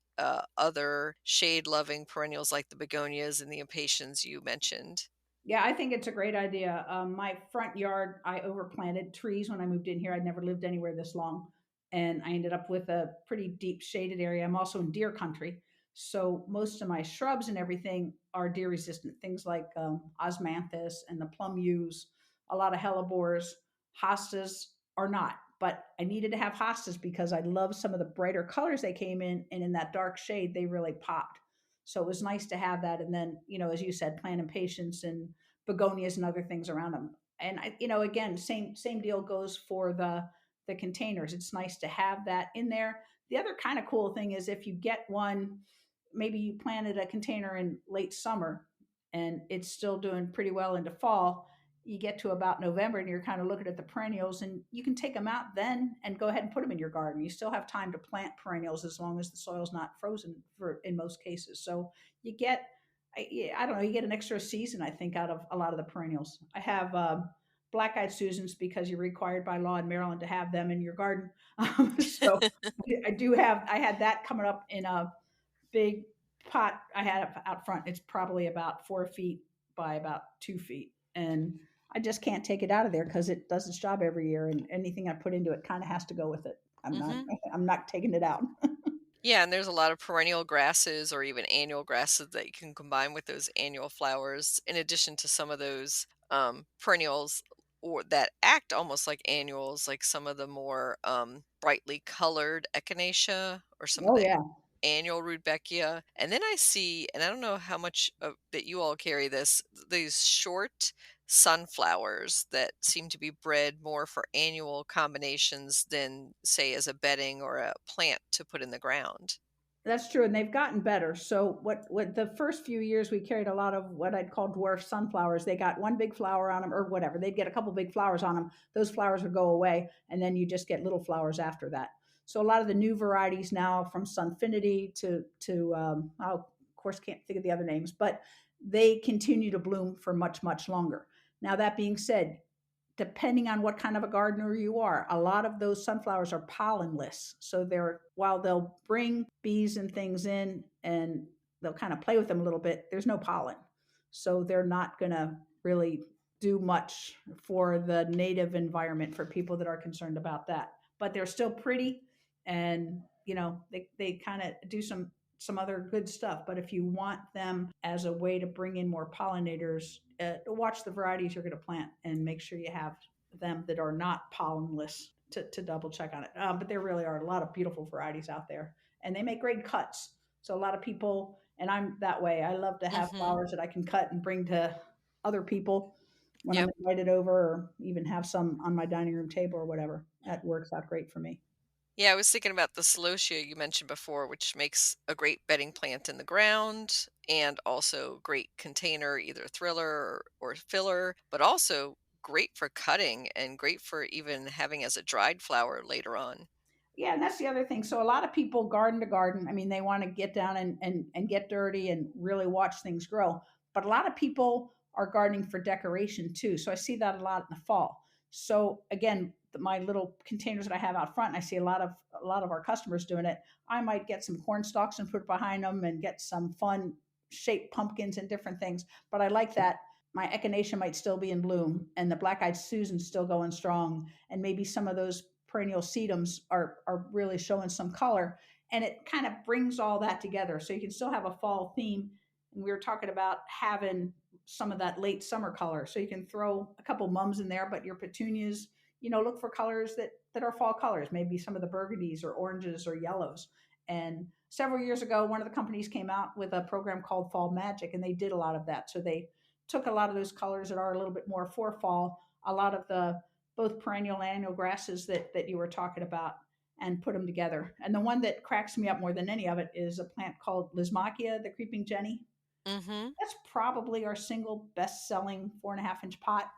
other shade-loving perennials like the begonias and the impatiens you mentioned. Yeah, I think it's a great idea. My front yard, I overplanted trees when I moved in here. I'd never lived anywhere this long, and I ended up with a pretty deep shaded area. I'm also in deer country, so most of my shrubs and everything are deer resistant. Things like osmanthus and the plum yews, a lot of hellebores. Hostas are not, but I needed to have hostas because I love some of the brighter colors they came in, and in that dark shade, they really popped. So it was nice to have that. And then, as you said, plant impatiens and begonias and other things around them. And again, same deal goes for the containers. It's nice to have that in there. The other kind of cool thing is if you get one, maybe you planted a container in late summer and it's still doing pretty well into fall. You get to about November and you're kind of looking at the perennials, and you can take them out then and go ahead and put them in your garden. You still have time to plant perennials as long as the soil's not frozen for in most cases. So you get, I don't know, you get an extra season, I think, out of a lot of the perennials. I have black-eyed Susans because you're required by law in Maryland to have them in your garden. So I had that coming up in a big pot I had out front. It's probably about 4 feet by about 2 feet. And I just can't take it out of there because it does its job every year. And anything I put into it kind of has to go with it. I'm not, Mhm. I'm not taking it out. Yeah, and there's a lot of perennial grasses or even annual grasses that you can combine with those annual flowers, in addition to some of those perennials or that act almost like annuals, like some of the more brightly colored echinacea or some of Oh the yeah. annual rudbeckia. And then I see, and I don't know how much that you all carry this, these short sunflowers that seem to be bred more for annual combinations than, say, as a bedding or a plant to put in the ground. That's true, and they've gotten better. So what the first few years we carried a lot of what I'd call dwarf sunflowers. They got one big flower on them or whatever. They'd get a couple big flowers on them. Those flowers would go away, and then you just get little flowers after that. So a lot of the new varieties now, from Sunfinity to I of course can't think of the other names, but they continue to bloom for much longer. Now that being said, depending on what kind of a gardener you are, a lot of those sunflowers are pollenless. So they're while they'll bring bees and things in and they'll kind of play with them a little bit, there's no pollen. So they're not going to really do much for the native environment for people that are concerned about that. But they're still pretty, and they kind of do some other good stuff. But if you want them as a way to bring in more pollinators, watch the varieties you're going to plant and make sure you have them that are not pollenless to double check on it. But there really are a lot of beautiful varieties out there, and they make great cuts. So a lot of people, and I'm that way. I love to have Mhm. flowers that I can cut and bring to other people when I'm Yep. invited over, or even have some on my dining room table or whatever. That works out great for me. Yeah, I was thinking about the celosia you mentioned before, which makes a great bedding plant in the ground and also great container, either thriller or filler, but also great for cutting and great for even having as a dried flower later on. Yeah, and that's the other thing. So a lot of people garden to garden. I mean, they want to get down and get dirty and really watch things grow. But a lot of people are gardening for decoration too. So I see that a lot in the fall. So again, my little containers that I have out front, and I see a lot of our customers doing it. I might get some corn stalks and put behind them and get some fun shaped pumpkins and different things. But I like that my echinacea might still be in bloom and the black-eyed Susan's still going strong, and maybe some of those perennial sedums are really showing some color, and it kind of brings all that together. So you can still have a fall theme. And we were talking about having some of that late summer color, so you can throw a couple mums in there, but your petunias, look for colors that are fall colors, maybe some of the burgundies or oranges or yellows, And several years ago, one of the companies came out with a program called Fall Magic, and they did a lot of that. So they took a lot of those colors that are a little bit more for fall, a lot of the both perennial and annual grasses that you were talking about, and put them together. And the one that cracks me up more than any of it is a plant called Lismachia, the creeping Jenny. Mm-hmm. That's probably our single best selling 4.5 inch pot.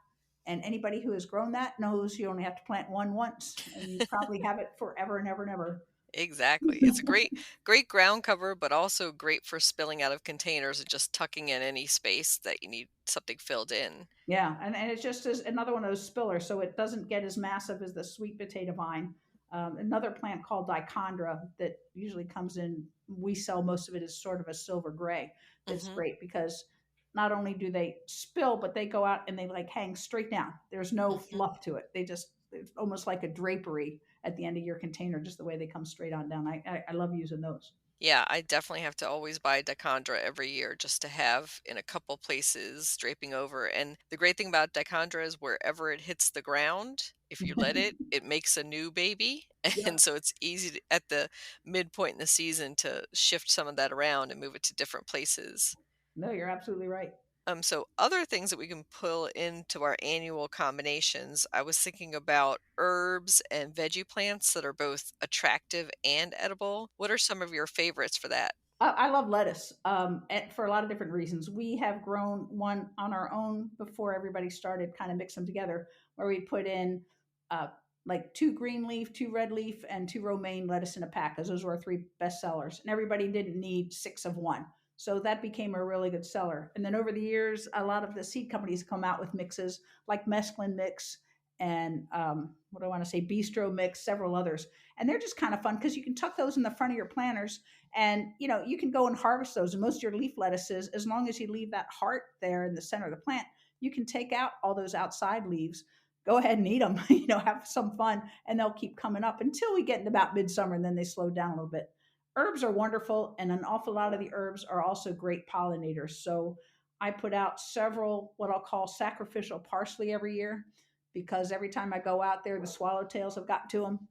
And anybody who has grown that knows you only have to plant one once and you probably have it forever and ever and ever. Exactly. It's a great ground cover, but also great for spilling out of containers and just tucking in any space that you need something filled in. Yeah, and it just is another one of those spillers, so it doesn't get as massive as the sweet potato vine. Another plant called dichondra that usually comes in, we sell most of it as sort of a silver gray. That's Mm-hmm. great because not only do they spill, but they go out and they like hang straight down. There's no Mm-hmm. fluff to it. It's almost like a drapery at the end of your container, just the way they come straight on down. I love using those. Yeah, I definitely have to always buy dichondra every year just to have in a couple places draping over. And the great thing about dichondra is wherever it hits the ground, if you let it, it makes a new baby. And Yep. so it's easy to, at the midpoint in the season to shift some of that around and move it to different places. No, you're absolutely right. So other things that we can pull into our annual combinations, I was thinking about herbs and veggie plants that are both attractive and edible. What are some of your favorites for that? I love lettuce for a lot of different reasons. We have grown one on our own before everybody started kind of mix them together, where we put in uh, like two green leaf, two red leaf, and two romaine lettuce in a pack, because those were our three best sellers. And everybody didn't need six of one. So that became a really good seller. And then over the years, a lot of the seed companies come out with mixes like mesclun mix and what do I want to say, bistro mix, several others. And they're just kind of fun because you can tuck those in the front of your planters and you can go and harvest those. And most of your leaf lettuces, as long as you leave that heart there in the center of the plant, you can take out all those outside leaves. Go ahead and eat them. Have some fun, and they'll keep coming up until we get into about midsummer, and then they slow down a little bit. Herbs are wonderful, and an awful lot of the herbs are also great pollinators. So I put out several what I'll call sacrificial parsley every year because every time I go out there, the swallowtails have gotten to them,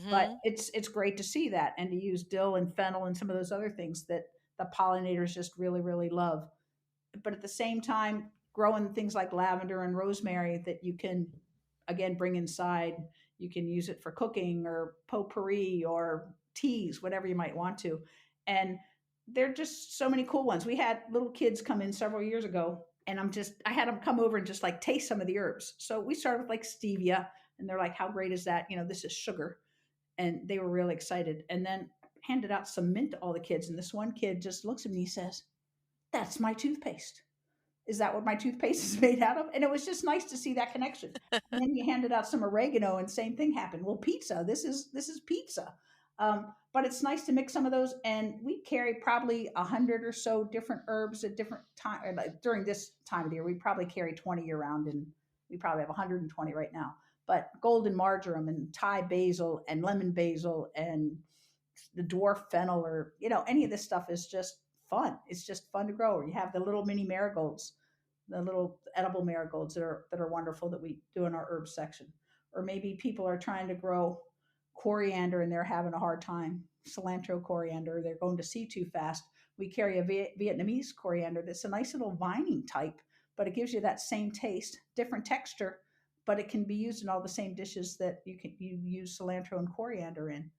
but Mm-hmm. it's great to see that and to use dill and fennel and some of those other things that the pollinators just really really love. But at the same time, growing things like lavender and rosemary that you can again bring inside, you can use it for cooking or potpourri or teas, whatever you might want to. And there are just so many cool ones. We had little kids come in several years ago, and I had them come over and just like taste some of the herbs. So we started with like stevia, and they're like, how great is that? This is sugar, and they were really excited. And then handed out some mint to all the kids. And this one kid just looks at me and says, "That's my toothpaste. Is that what my toothpaste is made out of?" And it was just nice to see that connection. And then he handed out some oregano, and same thing happened. Well, pizza. This is pizza. But it's nice to mix some of those, and we carry probably 100 or so different herbs at different time. Like during this time of the year, we probably carry 20 year round, and we probably have 120 right now. But golden marjoram and Thai basil and lemon basil and the dwarf fennel, or any of this stuff is just fun. It's just fun to grow. Or you have the little mini marigolds, the little edible marigolds that are wonderful that we do in our herbs section. Or maybe people are trying to grow coriander and they're having a hard time. Cilantro coriander, they're going to seed too fast. We carry a Vietnamese coriander that's a nice little vining type, but it gives you that same taste, different texture, but it can be used in all the same dishes that you use cilantro and coriander in.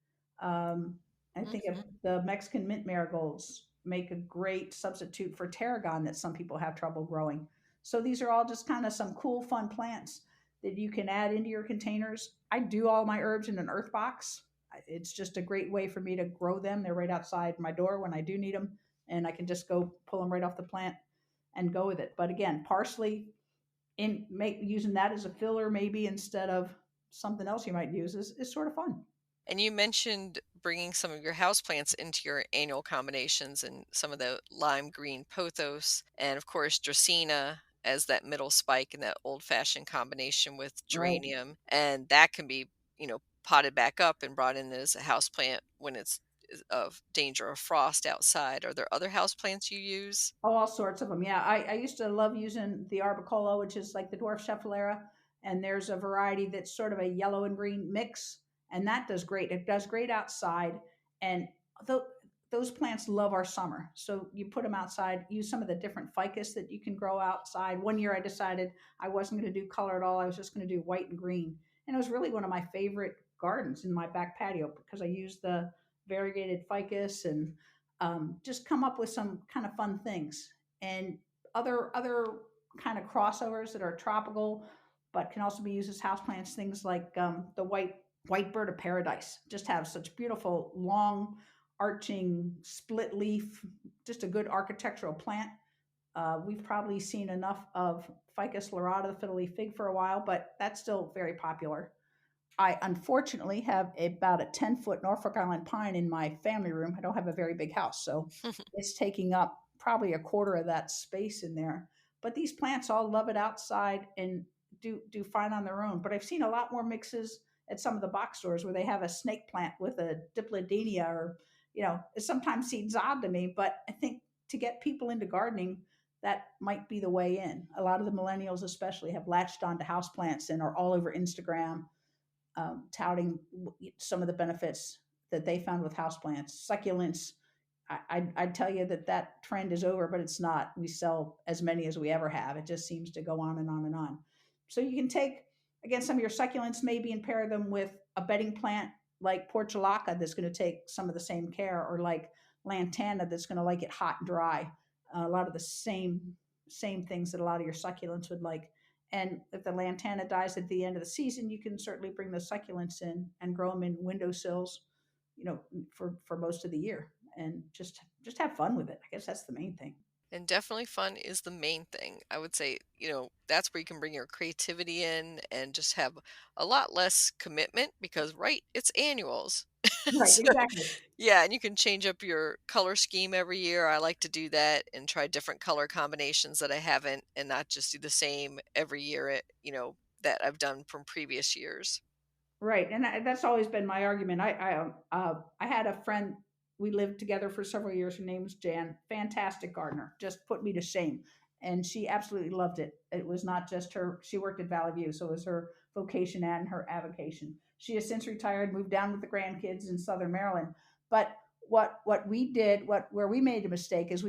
Um, I think of Mm-hmm. the Mexican mint marigolds make a great substitute for tarragon that some people have trouble growing. So these are all just kind of some cool, fun plants that you can add into your containers. I do all my herbs in an earth box. It's just a great way for me to grow them. They're right outside my door when I do need them, and I can just go pull them right off the plant and go with it. But again, parsley using that as a filler maybe instead of something else you might use is sort of fun. And you mentioned bringing some of your houseplants into your annual combinations and some of the lime green pothos, and of course, Dracaena as that middle spike in that old fashioned combination with Right. geranium. And that can be, potted back up and brought in as a houseplant when it's of danger of frost outside. Are there other houseplants you use? Oh, all sorts of them. Yeah, I used to love using the arbicola, which is like the dwarf schefflera, and there's a variety that's sort of a yellow and green mix, and that does great. It does great outside, and those plants love our summer. So you put them outside, use some of the different ficus that you can grow outside. One year I decided I wasn't going to do color at all. I was just going to do white and green. And it was really one of my favorite gardens in my back patio because I used the variegated ficus and just come up with some kind of fun things. And other kind of crossovers that are tropical but can also be used as houseplants, things like the white bird of paradise. Just have such beautiful long arching split leaf, just a good architectural plant. We've probably seen enough of Ficus lyrata, the fiddle leaf fig, for a while, but that's still very popular. I unfortunately have about a 10-foot Norfolk Island pine in my family room. I don't have a very big house, so it's taking up probably a quarter of that space in there. But these plants all love it outside and do fine on their own. But I've seen a lot more mixes at some of the box stores where they have a snake plant with a diplodenia, or it sometimes seems odd to me. But I think to get people into gardening, that might be the way in. A lot of the millennials, especially, have latched onto houseplants and are all over Instagram touting some of the benefits that they found with houseplants. Succulents, I'd tell you that trend is over, but it's not. We sell as many as we ever have. It just seems to go on and on and on. So you can take, again, some of your succulents maybe and pair them with a bedding plant like portulaca that's going to take some of the same care, or like lantana that's going to like it hot and dry. A lot of the same things that a lot of your succulents would like. And if the lantana dies at the end of the season, you can certainly bring the succulents in and grow them in windowsills, for most of the year, and just have fun with it. I guess that's the main thing. And definitely fun is the main thing. I would say, that's where you can bring your creativity in and just have a lot less commitment because, right, it's annuals. Right, So, exactly. yeah, and you can change up your color scheme every year. I like to do that and try different color combinations that I haven't, and not just do the same every year, that I've done from previous years. Right, and that's always been my argument. I had a friend. We lived together for several years. Her name was Jan. Fantastic gardener. Just put me to shame, and she absolutely loved it. It was not just her. She worked at Valley View, so it was her vocation and her avocation. She has since retired, moved down with the grandkids in Southern Maryland. But what we did, where we made a mistake is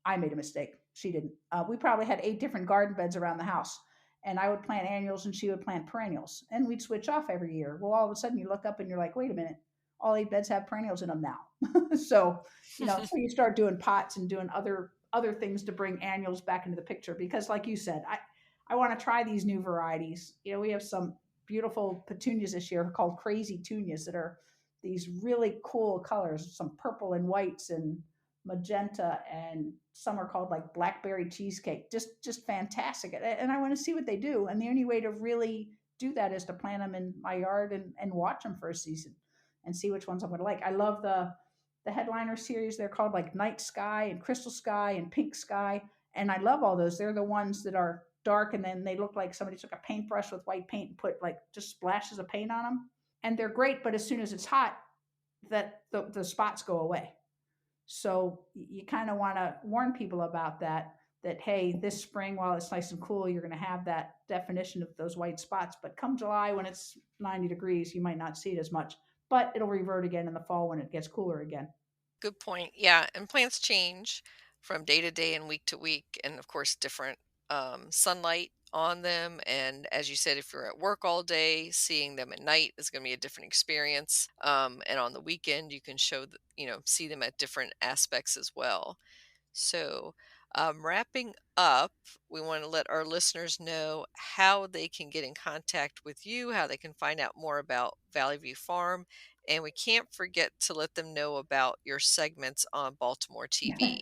I made a mistake. She didn't. We probably had 8 different garden beds around the house, and I would plant annuals and she would plant perennials, and we'd switch off every year. Well, all of a sudden you look up and you're like, wait a minute, all 8 beds have perennials in them now. So, so you start doing pots and doing other things to bring annuals back into the picture, because like you said, I want to try these new varieties. We have some beautiful petunias this year called crazy tunias that are these really cool colors, some purple and whites and magenta, and some are called like blackberry cheesecake. Just fantastic. And I want to see what they do. And the only way to really do that is to plant them in my yard and watch them for a season and see which ones I'm going to like. I love the headliner series. They're called like Night Sky and Crystal Sky and Pink Sky. And I love all those. They're the ones that are dark and then they look like somebody took a paintbrush with white paint and put like just splashes of paint on them. And they're great, but as soon as it's hot, that the spots go away. So you kind of want to warn people about that, hey, this spring, while it's nice and cool, you're going to have that definition of those white spots. But come July, when it's 90 degrees, you might not see it as much, but it'll revert again in the fall when it gets cooler again. Good point. Yeah, and plants change from day to day and week to week, and of course, different sunlight on them. And as you said, if you're at work all day, seeing them at night is going to be a different experience. And on the weekend, you can see them at different aspects as well. So, wrapping up, we want to let our listeners know how they can get in contact with you, how they can find out more about Valley View Farm, and we can't forget to let them know about your segments on Baltimore TV.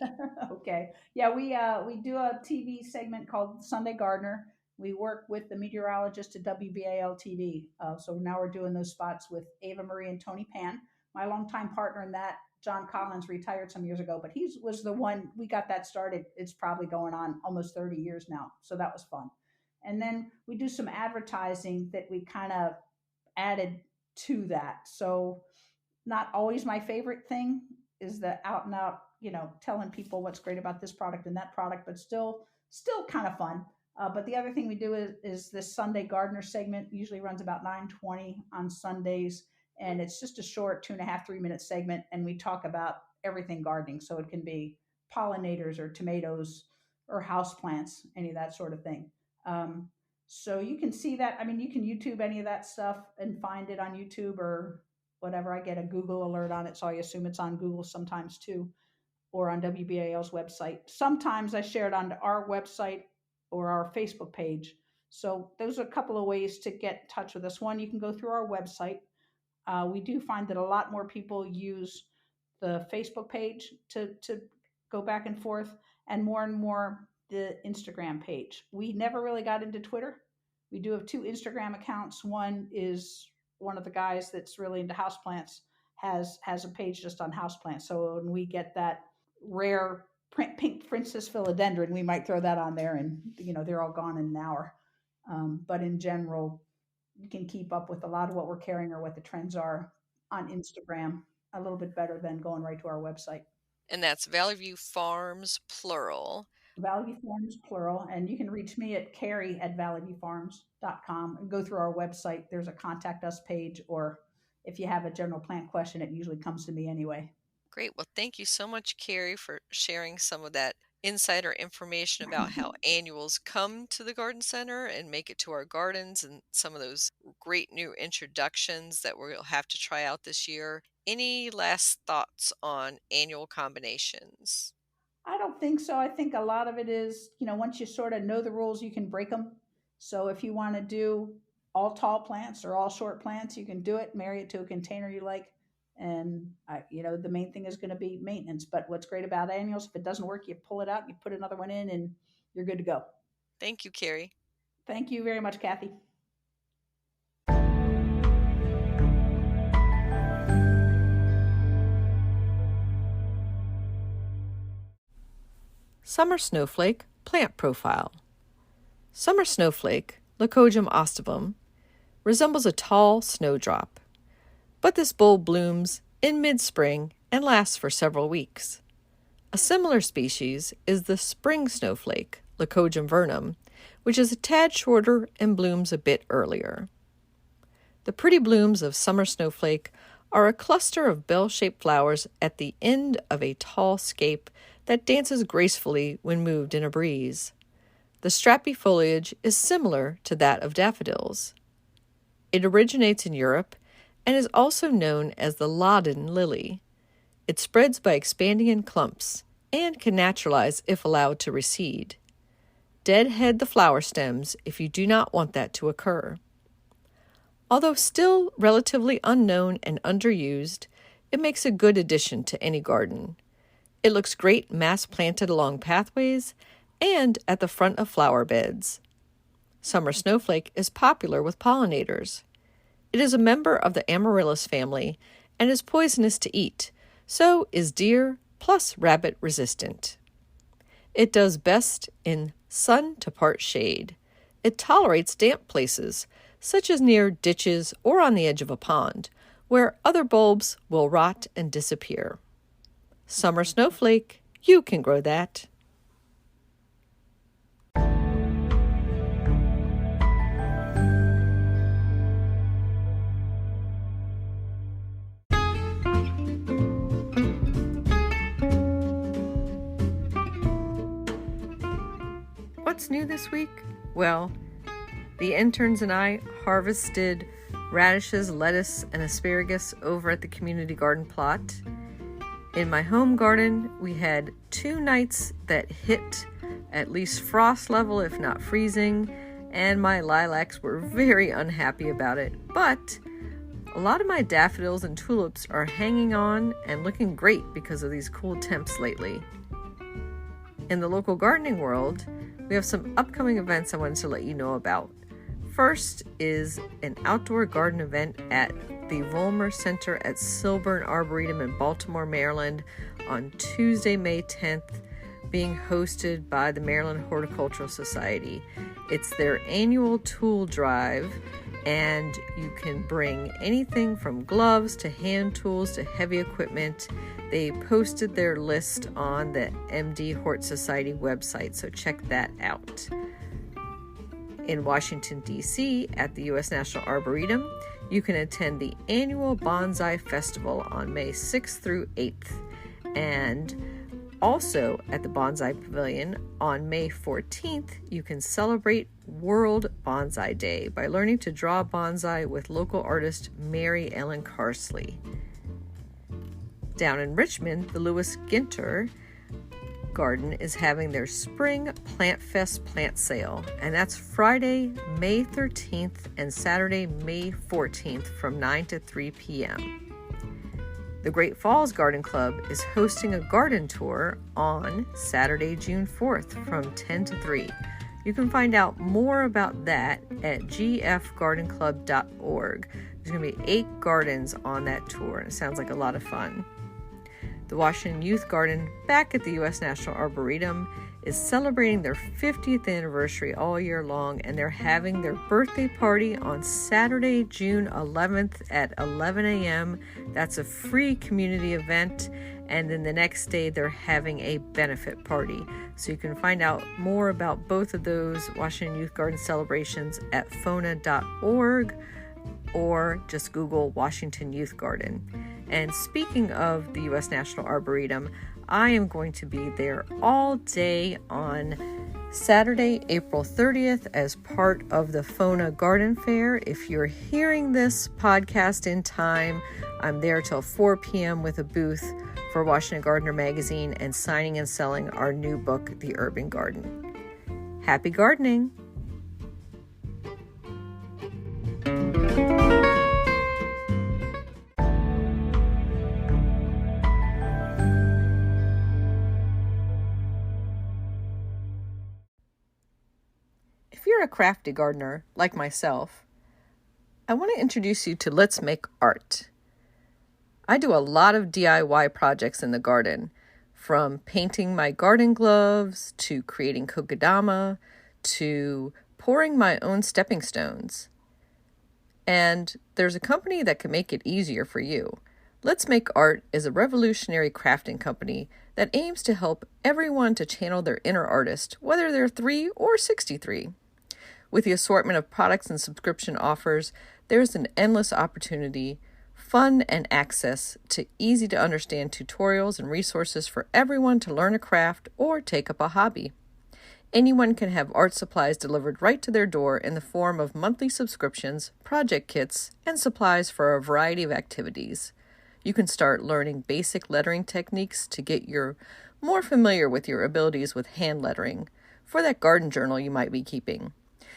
Okay. Yeah, we do a TV segment called Sunday Gardener. We work with the meteorologist at WBAL TV. So now we're doing those spots with Ava Marie and Tony Pan. My longtime partner in that, John Collins, retired some years ago, but he was the one we got that started. It's probably going on almost 30 years now. So that was fun. And then we do some advertising that we kind of added to that. So not always my favorite thing is the out and out, telling people what's great about this product and that product, but still kind of fun. But the other thing we do is this Sunday Gardener segment usually runs about 9:20 on Sundays, And it's just a short 2.5, 3 minute segment. And we talk about everything gardening. So it can be pollinators or tomatoes or houseplants, any of that sort of thing. Um, so you can see that. I mean, you can YouTube any of that stuff and find it on YouTube or whatever. I get a Google alert on it, so I assume it's on Google sometimes too, or on WBAL's website. Sometimes I share it on our website or our Facebook page. So those are a couple of ways to get in touch with us. One, you can go through our website. We do find that a lot more people use the Facebook page to go back and forth, and more the Instagram page. We never really got into Twitter. We do have 2 Instagram accounts. One is one of the guys that's really into houseplants has a page just on houseplants. So when we get that rare pink Princess philodendron, we might throw that on there, and they're all gone in an hour. But in general, you can keep up with a lot of what we're carrying or what the trends are on Instagram a little bit better than going right to our website. And that's Valley View Farms, plural. Valley View Farms, plural. And you can reach me at carrie@valleyviewfarms.com and go through our website. There's a contact us page, or if you have a general plant question, it usually comes to me anyway. Great. Well, thank you so much, Carrie, for sharing some of that insider information about how annuals come to the garden center and make it to our gardens, and some of those great new introductions that we'll have to try out this year. Any last thoughts on annual combinations? I don't think so. I think a lot of it is, once you sort of know the rules, you can break them. So if you want to do all tall plants or all short plants, you can do it, marry it to a container you like. And, the main thing is going to be maintenance. But what's great about annuals, if it doesn't work, you pull it out, you put another one in, and you're good to go. Thank you, Carrie. Thank you very much, Kathy. Summer Snowflake Plant Profile. Summer Snowflake, Leucojum ostivum, resembles a tall snowdrop, but this bulb blooms in mid-spring and lasts for several weeks. A similar species is the spring snowflake, Leucojum vernum, which is a tad shorter and blooms a bit earlier. The pretty blooms of summer snowflake are a cluster of bell-shaped flowers at the end of a tall scape that dances gracefully when moved in a breeze. The strappy foliage is similar to that of daffodils. It originates in Europe and is also known as the Loddon lily. It spreads by expanding in clumps and can naturalize if allowed to recede. Deadhead the flower stems if you do not want that to occur. Although still relatively unknown and underused, it makes a good addition to any garden. It looks great mass planted along pathways and at the front of flower beds. Summer snowflake is popular with pollinators. It is a member of the amaryllis family and is poisonous to eat, so is deer plus rabbit resistant. It does best in sun to part shade. It tolerates damp places, such as near ditches or on the edge of a pond, where other bulbs will rot and disappear. Summer snowflake, you can grow that. What's new this week? Well, the interns and I harvested radishes, lettuce, and asparagus over at the community garden plot. In my home garden, we had 2 nights that hit at least frost level, if not freezing, and my lilacs were very unhappy about it. But a lot of my daffodils and tulips are hanging on and looking great because of these cool temps lately. In the local gardening world, we have some upcoming events I wanted to let you know about. First is an outdoor garden event at the Vollmer Center at Silburn Arboretum in Baltimore, Maryland on Tuesday, May 10th, being hosted by the Maryland Horticultural Society. It's their annual tool drive, and you can bring anything from gloves to hand tools to heavy equipment. They posted their list on the MD Hort Society website, so check that out. In Washington, D.C., at the U.S. National Arboretum, You can attend the annual Bonsai Festival on May 6th through 8th. And also at the Bonsai Pavilion on May 14th, you can celebrate World Bonsai Day by learning to draw bonsai with local artist Mary Ellen Carsley. Down in Richmond, the Lewis Ginter Garden is having their Spring Plant Fest plant sale, and that's Friday, May 13th and Saturday, May 14th from 9 to 3 p.m. The Great Falls Garden Club is hosting a garden tour on Saturday, June 4th from 10 to 3. You can find out more about that at gfgardenclub.org. There's going to be 8 gardens on that tour, and it sounds like a lot of fun. The Washington Youth Garden, back at the U.S. National Arboretum, is celebrating their 50th anniversary all year long, and they're having their birthday party on Saturday, June 11th at 11 a.m. That's a free community event, and then the next day they're having a benefit party. So you can find out more about both of those Washington Youth Garden celebrations at FONA.org or just Google Washington Youth Garden. And speaking of the U.S. National Arboretum, I am going to be there all day on Saturday, April 30th as part of the FONA Garden Fair. If you're hearing this podcast in time, I'm there till 4 p.m. with a booth for Washington Gardener magazine and signing and selling our new book, The Urban Garden. Happy gardening! If you're a crafty gardener like myself, I want to introduce you to Let's Make Art. I do a lot of DIY projects in the garden, from painting my garden gloves to creating kokedama to pouring my own stepping stones. And there's a company that can make it easier for you. Let's Make Art is a revolutionary crafting company that aims to help everyone to channel their inner artist, whether they're 3 or 63. With the assortment of products and subscription offers, there's an endless opportunity, fun, and access to easy-to-understand tutorials and resources for everyone to learn a craft or take up a hobby. Anyone can have art supplies delivered right to their door in the form of monthly subscriptions, project kits, and supplies for a variety of activities. You can start learning basic lettering techniques to get more familiar with your abilities with hand lettering for that garden journal you might be keeping.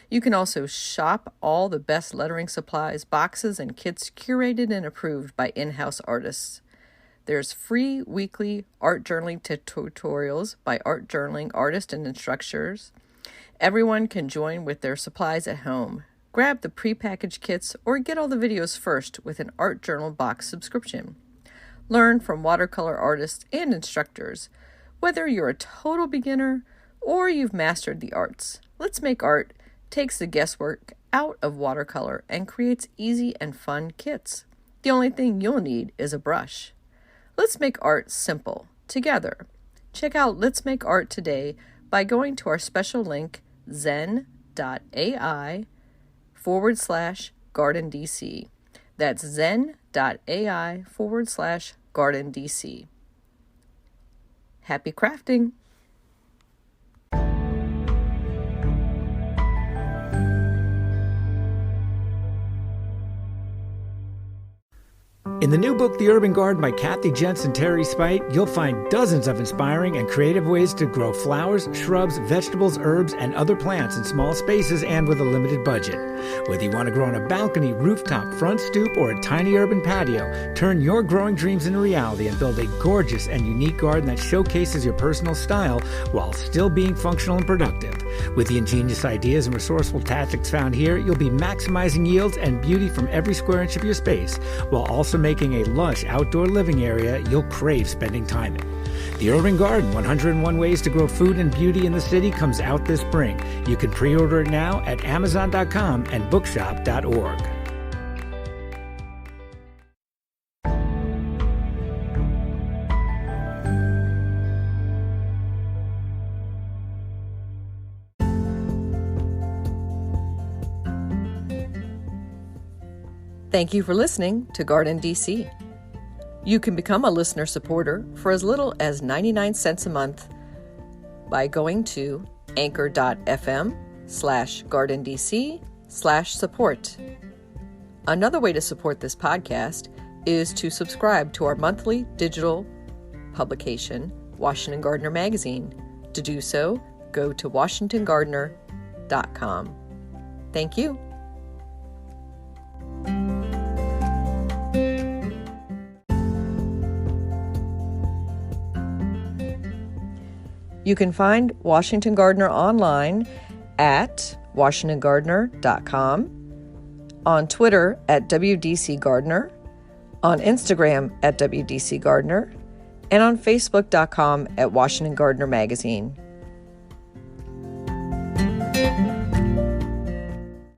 You can also shop all the best lettering supplies, boxes, and kits curated and approved by in-house artists. There's free weekly art journaling tutorials by art journaling artists and instructors. Everyone can join with their supplies at home. Grab the prepackaged kits or get all the videos first with an art journal box subscription. Learn from watercolor artists and instructors. Whether you're a total beginner or you've mastered the arts, Let's Make Art takes the guesswork out of watercolor and creates easy and fun kits. The only thing you'll need is a brush. Let's make art simple, together. Check out Let's Make Art today by going to our special link, zen.ai/GardenDC. That's zen.ai/GardenDC. Happy crafting! In the new book, The Urban Garden by Kathy Jentz and Terry Spite, you'll find dozens of inspiring and creative ways to grow flowers, shrubs, vegetables, herbs, and other plants in small spaces and with a limited budget. Whether you want to grow on a balcony, rooftop, front stoop, or a tiny urban patio, turn your growing dreams into reality and build a gorgeous and unique garden that showcases your personal style while still being functional and productive. With the ingenious ideas and resourceful tactics found here, you'll be maximizing yields and beauty from every square inch of your space, while also making a lush outdoor living area you'll crave spending time in. The Urban Garden, 101 Ways to Grow Food and Beauty in the City, comes out this spring. You can pre-order it now at Amazon.com and Bookshop.org. Thank you for listening to GardenDC. You can become a listener supporter for as little as 99 cents a month by going to anchor.fm/GardenDC/support. Another way to support this podcast is to subscribe to our monthly digital publication, Washington Gardener Magazine. To do so, go to washingtongardener.com. Thank you. You can find Washington Gardener online at washingtongardener.com, on Twitter at WDC Gardener, on Instagram at WDC Gardener, and on Facebook.com at Washington Gardener Magazine.